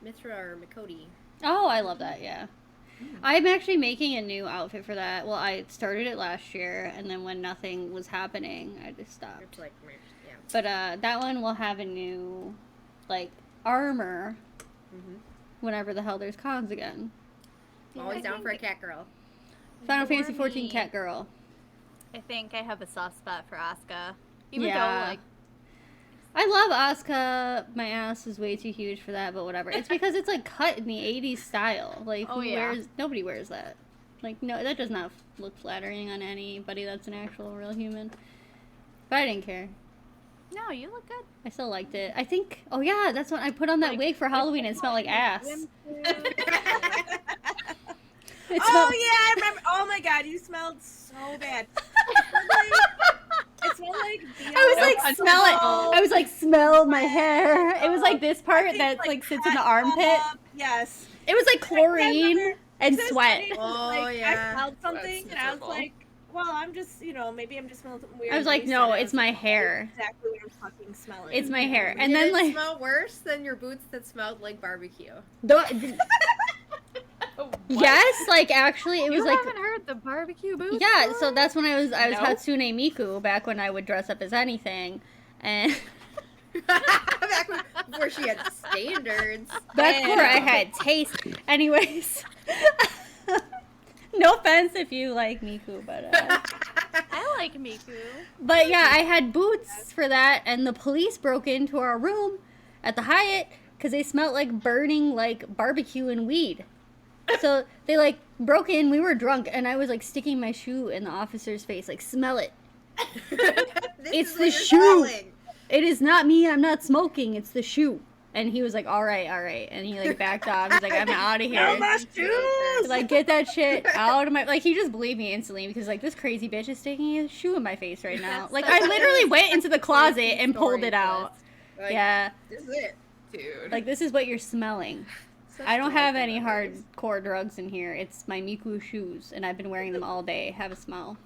Mithra or Makoti. Oh, I love that. Yeah. I'm actually making a new outfit for that. Well, I started it last year, and then when nothing was happening, I just stopped. It's like, yeah. But that one will have a new, like, armor Mm-hmm. whenever the hell there's cons again. Always I down for a think- cat girl. Final For Fantasy 14 me, Cat Girl. I think I have a soft spot for Asuka. Even Yeah. though, like, I love Asuka. My ass is way too huge for that, but whatever. It's because it's like cut in the 80s style. Like, Oh, who yeah. wears? Nobody wears that. Like, no, that does not look flattering on anybody that's an actual real human. But I didn't care. no, you look good. I still liked it. I think. Oh yeah, that's when I put on that Like, wig for Halloween. And it smelled like ass. It Oh smelled- yeah, I remember. Oh my god, you smelled so bad. It smelled like I was like, No, smell it. I was like, smell my hair. It was like this I part think, that like sits in the cut armpit. up. Yes. It was like chlorine remember- and This sweat. lady was Oh, like, yeah. I smelled something, That's and I was miserable. like, well, I'm just, maybe I'm just smelling something weird. I was And like, you no, said it, it's I was my like, hair. that's exactly what I'm fucking smelling. It's my hair. And Did then it like smell worse than your boots that smelled like barbecue? What? yes, like actually it was You like haven't heard the barbecue boots? yeah, so story? that's when I was No. Hatsune Miku back when I would dress up as anything. And Back before she had standards. that's where I had taste. Anyways. No offense if you like Miku, but I like Miku. but yeah, I had boots for that, and the police broke into our room at the Hyatt because they smelled like burning like barbecue and weed. So they like broke in. We were drunk, and I was like sticking my shoe in the officer's face, like smell it. This It's is the what you're shoe. smelling. It is not me. I'm not smoking. It's the shoe. And he was like, all right, and he like backed off. He's like, I'm out of Oh here. my shoes! Like, get that shit out of my... Like, he just believed me instantly because, like, this crazy bitch is sticking a shoe in my face right now. That's Like, such I a literally went into the closet Crazy and pulled story it out. twist. Like, Yeah. This is it. Dude. Like, this is what you're smelling. Such I don't have delightful any memories. hardcore drugs in here. It's my Miku shoes, and I've been wearing them all day. Have a smell.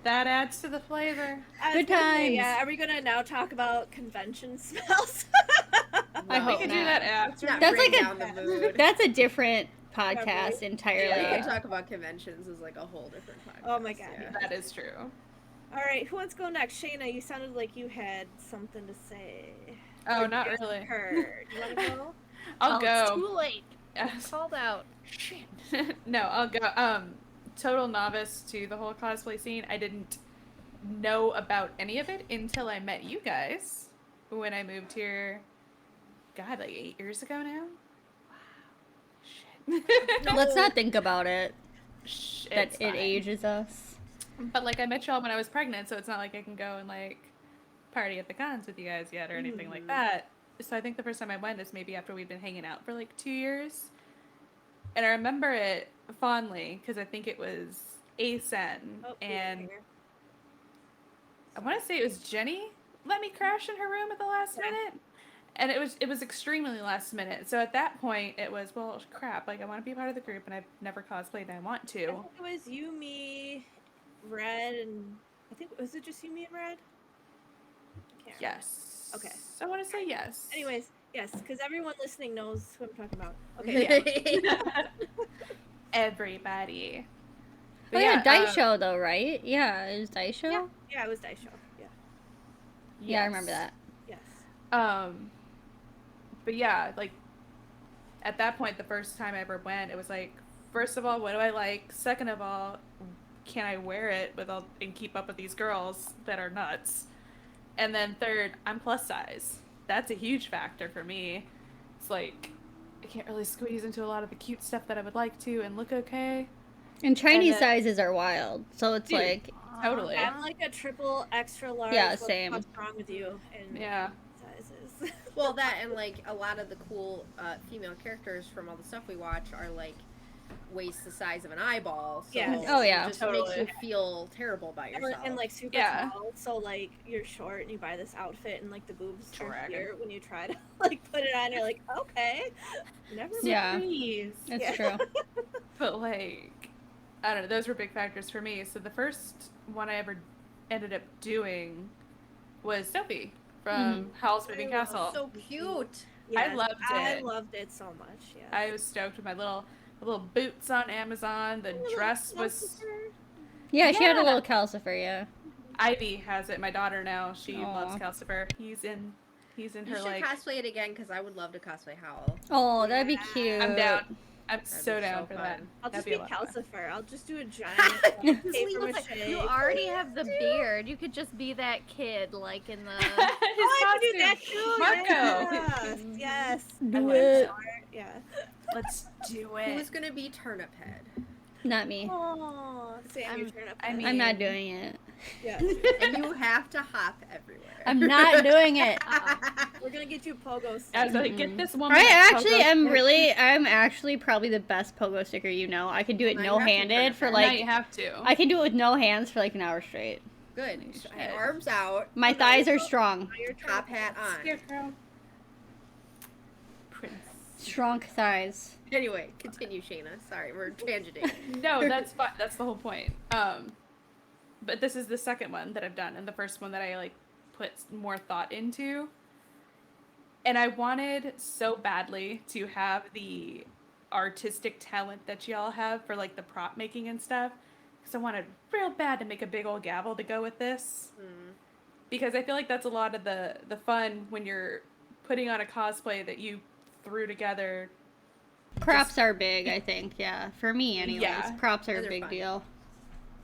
That adds to the flavor. I was Good gonna say, times. yeah, are we gonna now talk about convention smells? I No. hope We can do not. that after. Not That's bring like a- down the mood. That's a different podcast We entirely. Yeah. can talk about conventions is like a whole different podcast. Oh my God. Yeah. That is true. All right, who wants to go next? Shayna, you sounded like you had something to say. Oh, Or not just really. Heard. You want to go? I'll It's go. too late. Yes. Called out. No, I'll go. Total novice to the whole cosplay scene. I didn't know about any of it until I met you guys when I moved here. God, like 8 years ago now. Let's not think about it. Shh, That it's it fine. ages us. But like I met y'all when I was pregnant, so it's not like I can go and like party at the cons with you guys yet or anything like that. So I think the first time I went is maybe after we'd been hanging out for like 2 years. And I remember it fondly because I think it was ASEN and I want to say it was Jenny let me crash in her room at the last minute. And it was extremely last minute. So at that point it was, well, crap, like I want to be part of the group and I've never cosplayed and I want to. I think it was you, me, Red, and I think was it just you, me, and Red? Yes. Okay. I want to say yes. Anyways, yes, because everyone listening knows who I'm talking about. Okay, yeah. Everybody. Oh But yeah, Dice Show though, right? Yeah, it was Dice Show. Yeah, it was Dice Show. Yeah. Yeah, I remember that. Yes. But yeah, like at that point, the first time I ever went, it was like, first of all, what do I like? Second of all, can I wear it without and keep up with these girls that are nuts? And then third, I'm plus size. That's a huge factor for me. It's like I can't really squeeze into a lot of the cute stuff that I would like to and look okay. And Chinese And then- sizes are wild, so it's Dude, like Totally. I'm like a triple extra large. Yeah, same. What's wrong with you? And Yeah. sizes. Well, that and like a lot of the cool female characters from all the stuff we watch are like waist the size of an eyeball. So Yes. Oh, yeah. it just Totally. makes you feel terrible by yourself. And like super Yeah. tall, so like you're short and you buy this outfit and like the boobs are Dragon. here when you try to like put it on. You're like, okay, never mind. Yeah. Please. it's Yeah. true. But like, I don't know, those were big factors for me. So the first one I ever ended up doing was Sophie from Howl's Moving Castle. So cute. I loved I it. loved it so much. Yeah. I was stoked with my little boots on Amazon. The dress was Yeah, she had a Yeah. little calcifer. Yeah. Ivy has it. My daughter now. She Aw. loves Calcifer. He's in You her should like. cosplay it again because I would love to cosplay Howl. Oh, that'd be Yeah. cute. I'm down. I'm That'd so be down so for that. fun. I'll just That'd be a lot of fun. Calcifer. I'll just do a giant paper mache. You already have the beard. You could just be that kid, like in the. His Oh, I could do that costume. too. Marco. Yes. Yes. Do I want it. short, yeah. Let's do it. Who's gonna be Turnip Head? Not me. Oh, Sam, your turn up. I mean- I'm not doing it. yeah. And you have to hop everywhere. I'm not doing it. We're gonna get you pogo stick. I was like, get this woman. I a actually pogo I'm actually probably the best pogo sticker you know. I can do it Now you have to no-handed turn for it Now you like have to. I can do it with no hands for like an hour straight. Good. Shit. Arms out. My thighs are strong. Your turn. Top hat on. Scarecrow. Prince. Strong thighs. Anyway, continue, Shayna. Sorry, we're tangenting. No, that's fine. That's the whole point. But this is the second one that I've done, and the first one that I like put more thought into. And I wanted so badly to have the artistic talent that y'all have for like the prop making and stuff, because I wanted real bad to make a big old gavel to go with this. Because I feel like that's a lot of the fun when you're putting on a cosplay that you threw together. Props are big, I think. Yeah, for me anyways. Yeah. Props are a They're big fun. deal.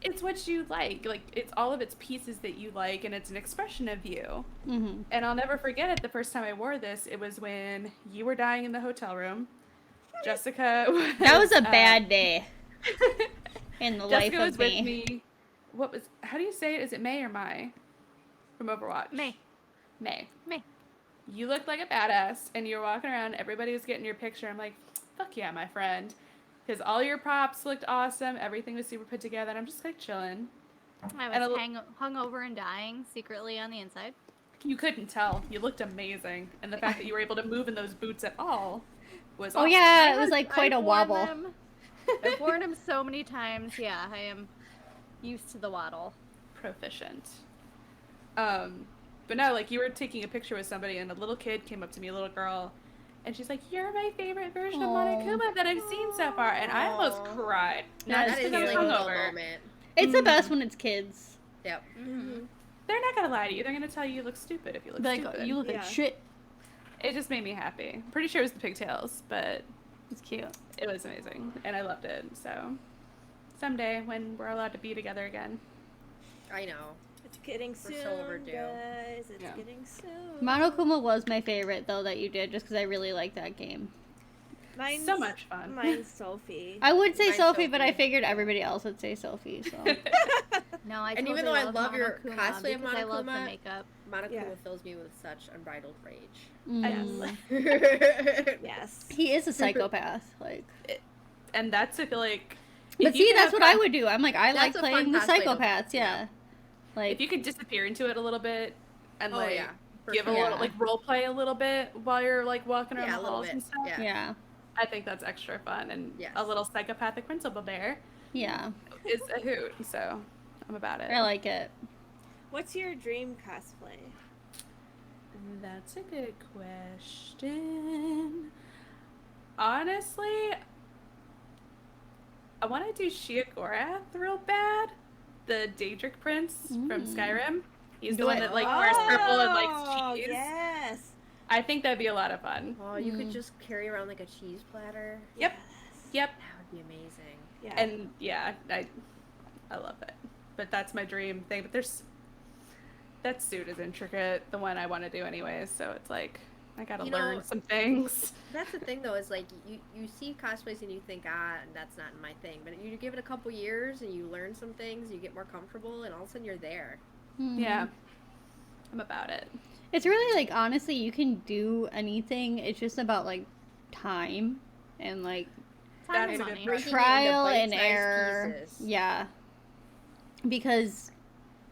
It's what you like. Like, it's all of its pieces that you like, and it's an expression of you. Hmm And I'll never forget it. The first time I wore this, it was when you were dying in the hotel room. Jessica was, That was a bad day in the life Jessica was of with me. me. How do you say it? Is it May or Mai? From Overwatch. May. May. May. You looked like a badass, and you were walking around. Everybody was getting your picture. I'm like, fuck yeah, my friend. Because all your props looked awesome. Everything was super put together. And I'm just like chilling. I And was hung over and dying secretly on the inside. You couldn't tell. You looked amazing. And the fact that you were able to move in those boots at all was Oh awesome. yeah, it was like quite a I've worn wobble. them- I've worn them so many times. Yeah, I am used to the waddle. Proficient. But no, like you were taking a picture with somebody and a little kid came up to me, a little girl, and she's like, "You're my favorite version of Aw. Monokuma that I've seen so far," and I almost Aw. cried. Not That just That is because like I'm a little hungover. moment. It's the best when it's kids. Yep. They're not gonna lie to you. They're gonna tell you look stupid if you look Like stupid. you look Yeah. like shit. It just made me happy. Pretty sure it was the pigtails, but It's cute. it was amazing, and I loved it. So someday when we're allowed to be together again. I know. It's getting soon, so overdue. guys. It's Yeah. getting soon. Monokuma was my favorite though that you did, just because I really like that game. Mine's So much fun. Mine's Sophie. I would say Mine's Sophie, but I Sophie. figured everybody else would say Sophie. So No, I And totally even though I love love your Monokuma cosplay of because I love the Monokuma, makeup. Monokuma Yeah. fills me with such unbridled rage. Mm. Yes. He is a psychopath. Like, And that's, I feel like. but if you see, could that's have what I fun- would do. I'm like, I like That's a fun playing the cosplay to- psychopaths. Yeah. yeah. Like, If you could disappear into it a little bit and Oh, like yeah, for give sure. a little Yeah. like role play a little bit while you're like walking around Yeah, a the little halls bit. and stuff. Yeah. yeah, I think that's extra fun, and Yes. a little psychopathic principal bear yeah, is a hoot. So I'm about it. I like it. What's your dream cosplay? That's a good question. Honestly, I want to do Shiagorath real bad. The Daedric Prince from Skyrim. He's the Do one it. that like wears purple and likes Oh, cheese. yes. I think that'd be a lot of fun. Oh, you could Mm. just carry around like a cheese platter. Yep. Yep. That would be amazing. Yeah. And yeah, I love it. But that's my dream thing. But that suit is intricate, the one I want to do anyways, so it's like I gotta You know- learn some things. That's the thing though, is like you see cosplays and you think, that's not my thing. But you give it a couple years and you learn some things, you get more comfortable, and all of a sudden you're there. Mhm. Yeah. I'm about it. It's really like, honestly, you can do anything. It's just about like time and like Time That's and a money. good Breaking it into trial and bite-sized error. pieces. Yeah. Because,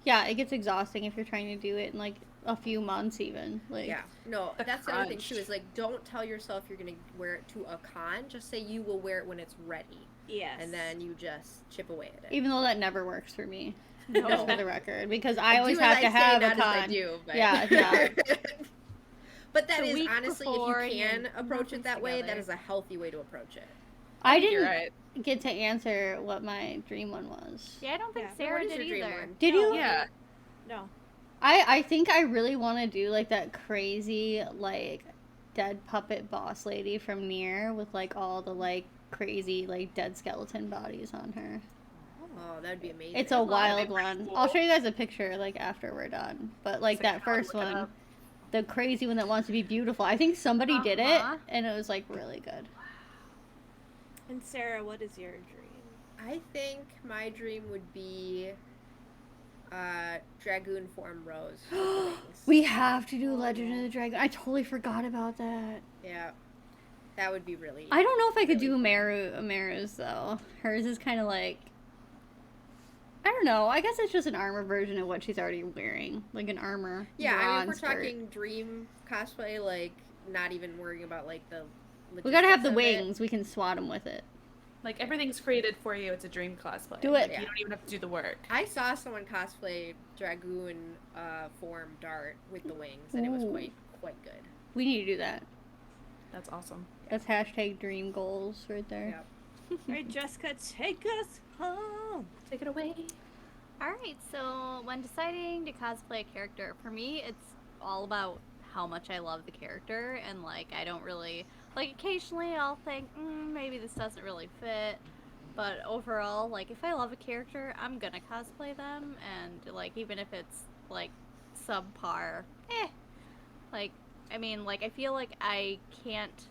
yeah, it gets exhausting if you're trying to do it in like a few months even. Like, Yeah, no, The that's the other thing crunch. too. Is like, don't tell yourself you're gonna wear it to a con. Just say you will wear it when it's ready, Yes. and then you just chip away at it. even though that never works for me. No. Just for the record, because I always do as have to I say, have a not as I con. do, but... Yeah, yeah. But that The is week honestly, before if you and can approach it nothing's that way, that together. is a healthy way to approach it. I You're didn't right. get to answer what my dream one was. Yeah, I don't think Yeah. Sarah What is did your dream either. one? Did No. you? Yeah. No. I think I really want to do like that crazy like dead puppet boss lady from Nier with like all the like crazy like dead skeleton bodies on her. Oh, that would be amazing. It's a That'd be wild pretty one. cool. I'll show you guys a picture like after we're done. But like So that I'll first look it one, up. the crazy one that wants to be beautiful. I think somebody did it Uh-huh. and it was like really good. And Sarah, what is your dream? I think my dream would be Dragoon form Rose with the wings. We have to do Legend of the Dragon. I totally forgot about that. Yeah, that would be really. I don't know if I could do really Maru's though. Hers is kind of like, I don't know. I guess it's just an armor version of what she's already wearing, like an armor. Yeah, I mean, if we're skirt. talking dream cosplay, like not even worrying about like the. We gotta have the logistics of it. wings. We can swat them with it. Like everything's created for you. It's a dream cosplay. Do it. Like, you don't even have to do the work. I saw someone cosplay Dragoon form Dart with the wings, and it was Ooh. quite good. We need to do that. That's awesome. That's hashtag dream goals right there. Yep. All right, Jessica, take us home. Take it away. Alright, so when deciding to cosplay a character, for me, it's all about how much I love the character, and like, I don't really. Like, occasionally I'll think, maybe this doesn't really fit. But overall, like, if I love a character, I'm gonna cosplay them. And, like, even if it's, like, subpar, Like, I mean, like, I feel like I can't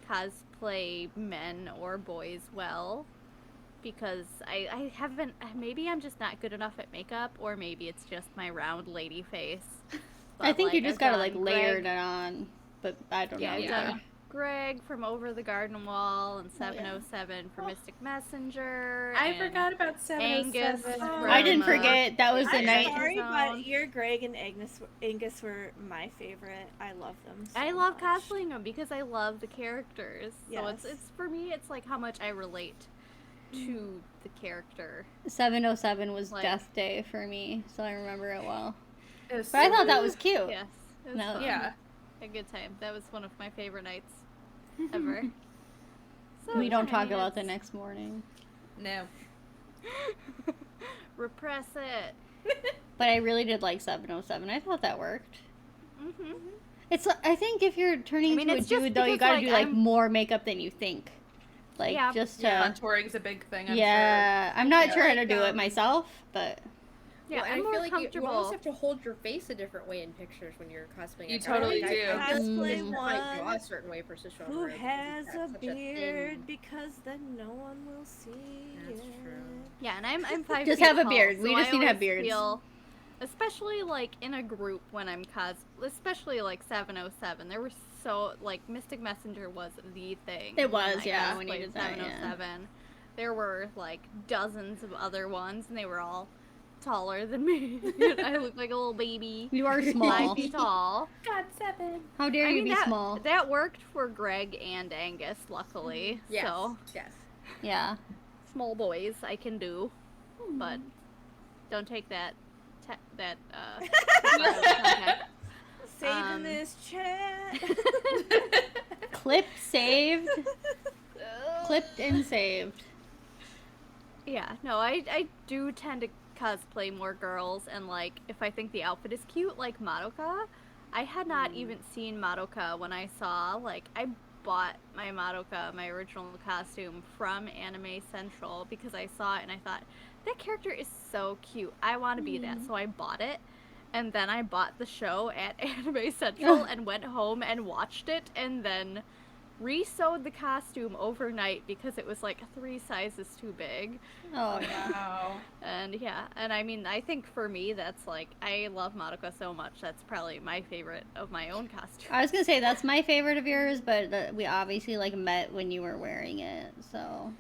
cosplay men or boys well. Because I haven't, maybe I'm just not good enough at makeup. Or maybe it's just my round lady face. I But, think you like, just I've gotta done like layer Greg- it on, but I don't Yeah, know. I've Yeah. done Greg from Over the Garden Wall and 707 for Mystic Messenger. I and forgot about Angus 707. from, I didn't uh, forget. That was the I'm night. sorry, Zone. but your Greg and Angus were my favorite. I love them. So I love much. cosplaying them because I love the characters. So Yes. it's for me, it's like how much I relate to the character. 707 was Like- Death Day for me, so I remember it well. It was But I so thought that good. was cute. Yes. It was No. fun. Yeah. A good time. That was one of my favorite nights ever. So, We don't yeah, I talk mean, about the it's- next morning. No. Repress it. But I really did like 707. I thought that worked. hmm It's. I think if you're turning I mean, into a it's just dude, though, you because, gotta like, do like I'm- more makeup than you think. Like just to. Contouring's a big thing. I'm yeah, I'm not Yeah. sure how to Like, do it myself, but Yeah, Well, I'm I more feel like you comfortable. almost have to hold your face a different way in pictures when you're cosplaying. You a guy. totally Like, do. I Cosplay set my jaw one a certain way for Shisho who because he's has got a such beard thin... because then no one will see That's it. true. Yeah, and I'm 5 Just feet have a tall, beard. We so just I need to have always beards. Feel, especially like in a group when I'm especially like 707. There were so like Mystic Messenger was the thing. It when was, I yeah, when you cosplayed did that, yeah. 707. There were like dozens of other ones, and they were all taller than me. I look like a little baby. You are 5 small. feet tall. God, 7. How dare I you mean, be that, small? That worked for Greg and Angus, luckily. Yes. So Yes. Yeah. small boys I can do, but don't take that contact. Saving this chat. Clip saved. Clipped and saved. Yeah, no, I do tend to cosplay more girls, and like if I think the outfit is cute, like Madoka, I had not even seen Madoka when I saw, like, I bought my Madoka, my original costume, from Anime Central because I saw it and I thought, that character is so cute. I want to be that. So I bought it. And then I bought the show at Anime Central and went home and watched it and then re-sewed the costume overnight because it was like 3 sizes too big. Oh, yeah. Wow. And yeah, and I mean, I think for me, that's like, I love Madoka so much. That's probably my favorite of my own costume. I was gonna say that's my favorite of yours, but we obviously like met when you were wearing it, so.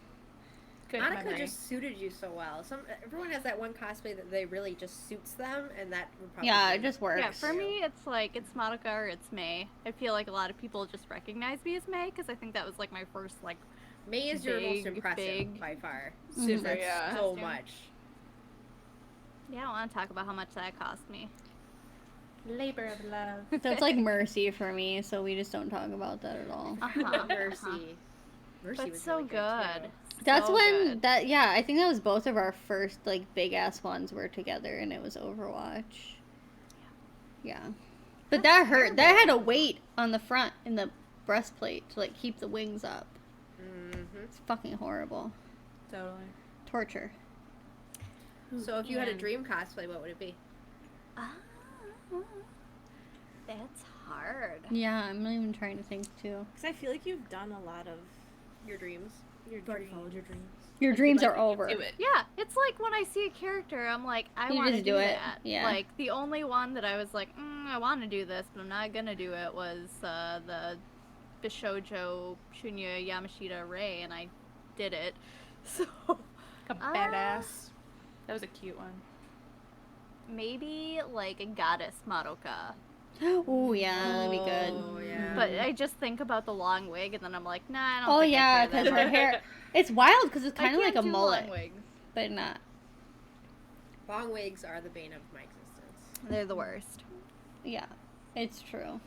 Good Monica memory. just suited you so well. Everyone has that one cosplay that they really just suits them, and that would probably Yeah, it just works. Yeah, for me, it's like, it's Madoka or it's May. I feel like a lot of people just recognize me as May because I think that was like my first, like, May is your most big, impressive big- by far. Super, That's yeah. so much. yeah, I don't want to talk about how much that cost me. Labor of love. That's like Mercy for me, so we just don't talk about that at all. Uh-huh. Mercy. Mercy But was so really good. too. That's So when good. that yeah, I think that was both of our first like big ass ones were together, and it was Overwatch. Yeah, but that hurt. That had a weight on the front in the breastplate to like keep the wings up. Mm-hmm. It's fucking horrible. Totally. Torture. So if you had a And- dream cosplay, what would it be? Ah, that's hard. Yeah, I'm not even trying to think too. Because I feel like you've done a lot of Your dreams. your You've already dreams. followed your dreams. Your I feel dreams like are you can over. Do it. Yeah, it's like when I see a character, I'm like, I You want to just do do it. that. Yeah. Like, the only one that I was like, I want to do this, but I'm not gonna do it was the Bishoujo Shunya Yamashita Rei, and I did it. So, Like a badass. That was a cute one. maybe like a goddess Madoka. Oh yeah, that'd be good. Oh, yeah. But I just think about the long wig, and then I'm like, nah, I don't Oh think yeah, I care because that her much. hair. It's wild because it's I kind of like can't a do mullet, long wigs. but not. Long wigs are the bane of my existence. They're the worst. Yeah, it's true.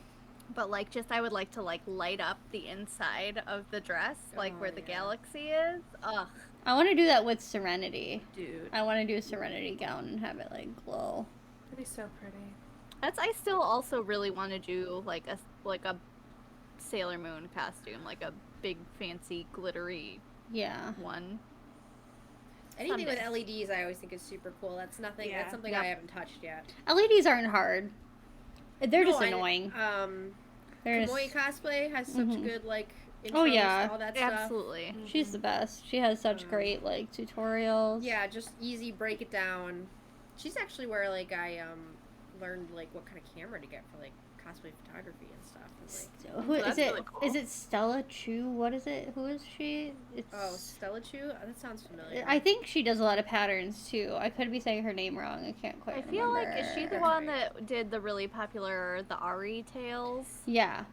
But like, just I would like to like light up the inside of the dress, like Oh, where the yeah. galaxy is. Ugh, I want to do that with Serenity. Dude. I want to do a Serenity gown and have it like glow. That'd be so pretty. I still also really want to do like a Sailor Moon costume, like a big fancy glittery Yeah. one. Anything with Someday. LEDs, I always think is super cool. That's nothing. Yeah. That's something Yep. I haven't touched yet. LEDs aren't hard. They're No, just annoying. They're Kamui cosplay has such Mhm. good like. Intros, Oh, yeah. all that stuff. Absolutely. She's the best. She has such great like tutorials. Yeah, just easy break it down. She's actually where like I learned like what kind of camera to get for like cosplay photography and stuff. And, like, Who That's is it? really cool. Is it Stella Chu? What is it? Who is she? It's. oh, Stella Chu? Oh, that sounds familiar. I think she does a lot of patterns too. I could be saying her name wrong. I can't quite I feel remember. like is she the That's one right. that did the really popular the Ari tales? Yeah.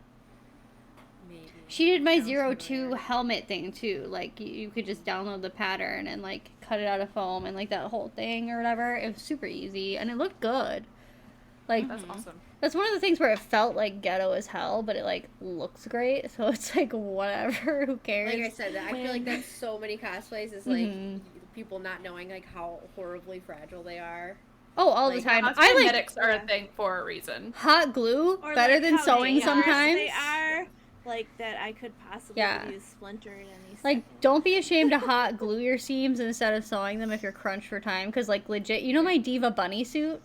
Maybe. She did my Sounds 02 familiar. helmet thing too. Like you could just download the pattern and like cut it out of foam and like that whole thing or whatever. It was super easy and it looked good. Like That's awesome. that's one of the things where it felt like ghetto as hell, but it like looks great. So it's like whatever. Who cares? Like I said, I feel like that's so many cosplays is like Mhm. people not knowing like how horribly fragile they are. Oh, all like, the time. Cosplay I like medics are a thing for a reason. hot glue Or better like than how sewing dangerous sometimes. they are. like that I could possibly use Splinter in any Like, second. don't be ashamed to hot glue your seams instead of sewing them if you're crunched for time. Because, like, legit, you know my Diva bunny suit?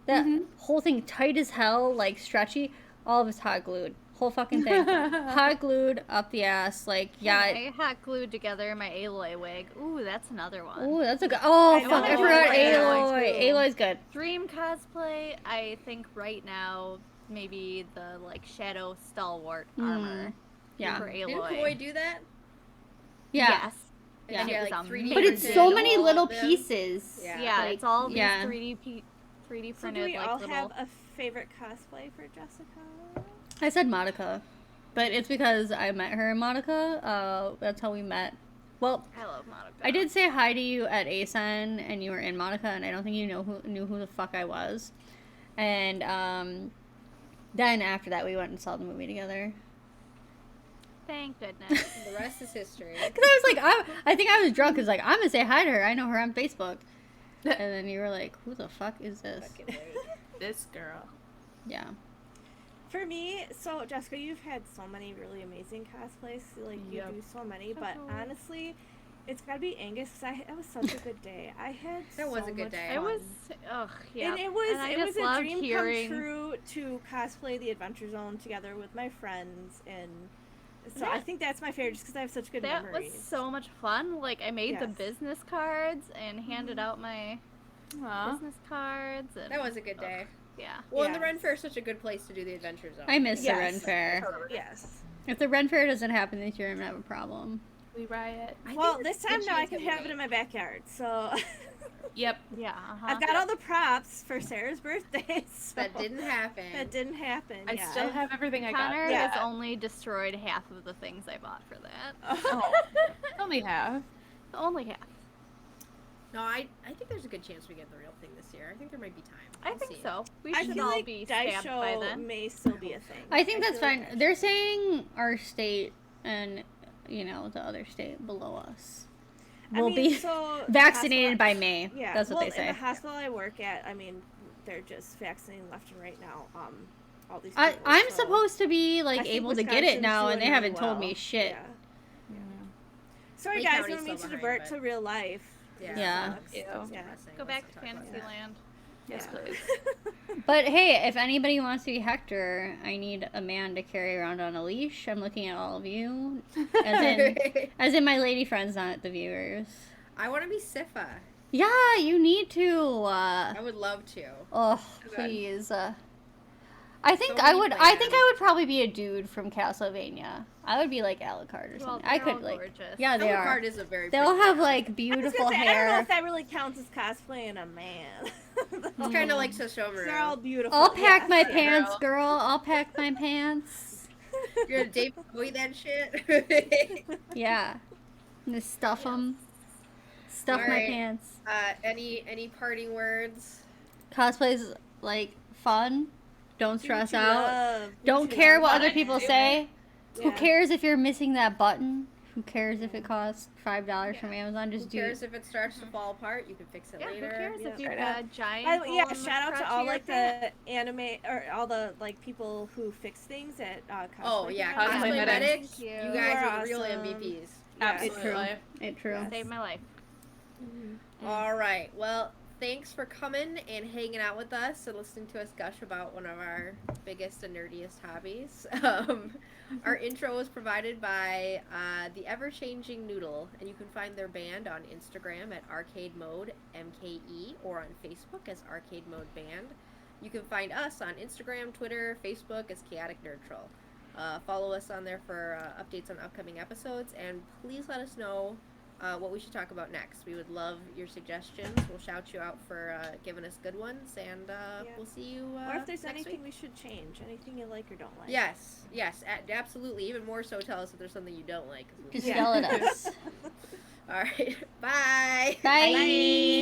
That whole thing tight as hell, like, stretchy. All of it's hot glued. Whole fucking thing. Hot glued up the ass. Like, yeah. I hot glued together my Aloy wig. Ooh, that's another one. Ooh, that's a good. Oh, fuck. know, I I forgot like that one, Aloy. too. Aloy's good. Dream cosplay, I think right now, maybe the, like, Shadow Stalwart armor Yeah. for Didn't Aloy. Koi do that? Yeah. Yes. Yeah. And she had, It was like, 3D But it's printed so many all little of them. pieces. Yeah. Yeah, Like, it's all these yeah. 3D So printed, do we like, all little... have a favorite cosplay for Jessica? I said Monica. But it's because I met her in Monica. That's how we met. Well, I love Monica. I did say hi to you at ASEN, and you were in Monica, and I don't think you knew who the fuck I was. And then after that, we went and saw the movie together. Thank goodness. The rest is history. Because I was like, I think I was drunk. Because like, I'm gonna say hi to her. I know her on Facebook. And then you were like, who the fuck is this? Fucking right. This girl. Yeah. For me, so Jessica, you've had so many really amazing cosplays. Like you Yep. do so many, but Oh. honestly, it's gotta be Angus because it was such a good day. I had That was so a good much day. It fun. was, yeah. And it was I it just was a loved dream hearing... come true to cosplay the Adventure Zone together with my friends, and so I think that's my favorite just because I have such good That memories. was so much fun. Like, I made the Yes. business cards and handed out my Aw. business cards. And, That was a good day. yeah. Well, and the Yes. Ren Fair is such a good place to do the Adventure Zone. I miss the Yes. Ren Fair. Yes. If the Ren Fair doesn't happen this year, I'm gonna have a problem. We riot. I Well, think this there's a time good now I chance can you'll have it wait. in my backyard. So Yep. Yeah, uh-huh. I've got all the props for Sarah's birthday. So That didn't happen. That didn't happen. I yeah. still have everything I got. Connor for Yeah. has that. only destroyed half of the things I bought for that. Oh, only half. Only half. No, I think there's a good chance we get the real thing this year. I think there might be time. I We'll think see. so. We I should feel all like be stabbed by Daisho then. may still be a thing. I think that's feel like fine. Daisho- They're saying our state and, the other state below us I will mean, be so the vaccinated hospital- by May. Yeah, That's what well, they say. in the hospital I work at, I mean, they're just vaccinating left and right now. All these. I'm people, so supposed to be I like think able to get it Wisconsin's now, doing and they really haven't told well. me shit. Yeah. Sorry, Lake guys. County's I don't mean to still divert behind, to but- real life. Yeah. Yeah. Sucks. Ew. It's Yeah. depressing. Go Let's back not to talk about Fantasyland. Yes, Yeah. please. But hey, if anybody wants to be Hector, I need a man to carry around on a leash. I'm looking at all of you, as in, that. as in my lady friends, not the viewers. I want to be Sifa. Yeah, you need to. I would love to. Oh, Good. please. I think So I many would. I think plans. I would probably be a dude from Castlevania. I would be like Alucard or Well, something. I they're could all like. gorgeous. Yeah, they Alucard are. is a very. They'll pretty have man. like I was beautiful gonna say, I don't know hair. if that really counts as cosplaying a man. It's kind of like Sashomaru. They're all beautiful. I'll pack my yes. pants, girl. I'll pack my pants. You're gonna David Bowie that shit. Yeah. Just stuff them. Stuff my Alright. pants. Any parting words? Cosplay's like fun. Don't Do what stress you out. love. Do Don't you care love. what other Fun. people Do say. Who Yeah. cares if you're missing that button? Who cares if it costs $5 from Amazon? Who Just do cares if it starts to fall apart? You can fix it Yeah, later. who cares if Yeah. you've Right got a giant Yeah, hole in the shout out crotch to of all your like pants? the anime or all the like people who fix things at cosplay. Oh yeah, Cosplay cosplay medics. medics. Thank you. You You guys are are the real awesome. MVPs. Yeah. It's true. Absolutely. It's true. Yes. Saved my life. All right. Well, thanks for coming and hanging out with us and listening to us gush about one of our biggest and nerdiest hobbies. Our intro was provided by the Ever Changing Noodle, and you can find their band on Instagram at Arcade Mode MKE or on Facebook as Arcade Mode Band. You can find us on Instagram, Twitter, Facebook as Chaotic Nerdtral. Follow us on there for updates on upcoming episodes, and please let us know what we should talk about next. We would love your suggestions. We'll shout you out for giving us good ones, and we'll see you Or if there's next anything week. we should change, anything you like or don't like. Yes, absolutely. Even more so, tell us if there's something you don't like. 'cause we'll- Just yell at us. All right, bye. Bye. Bye.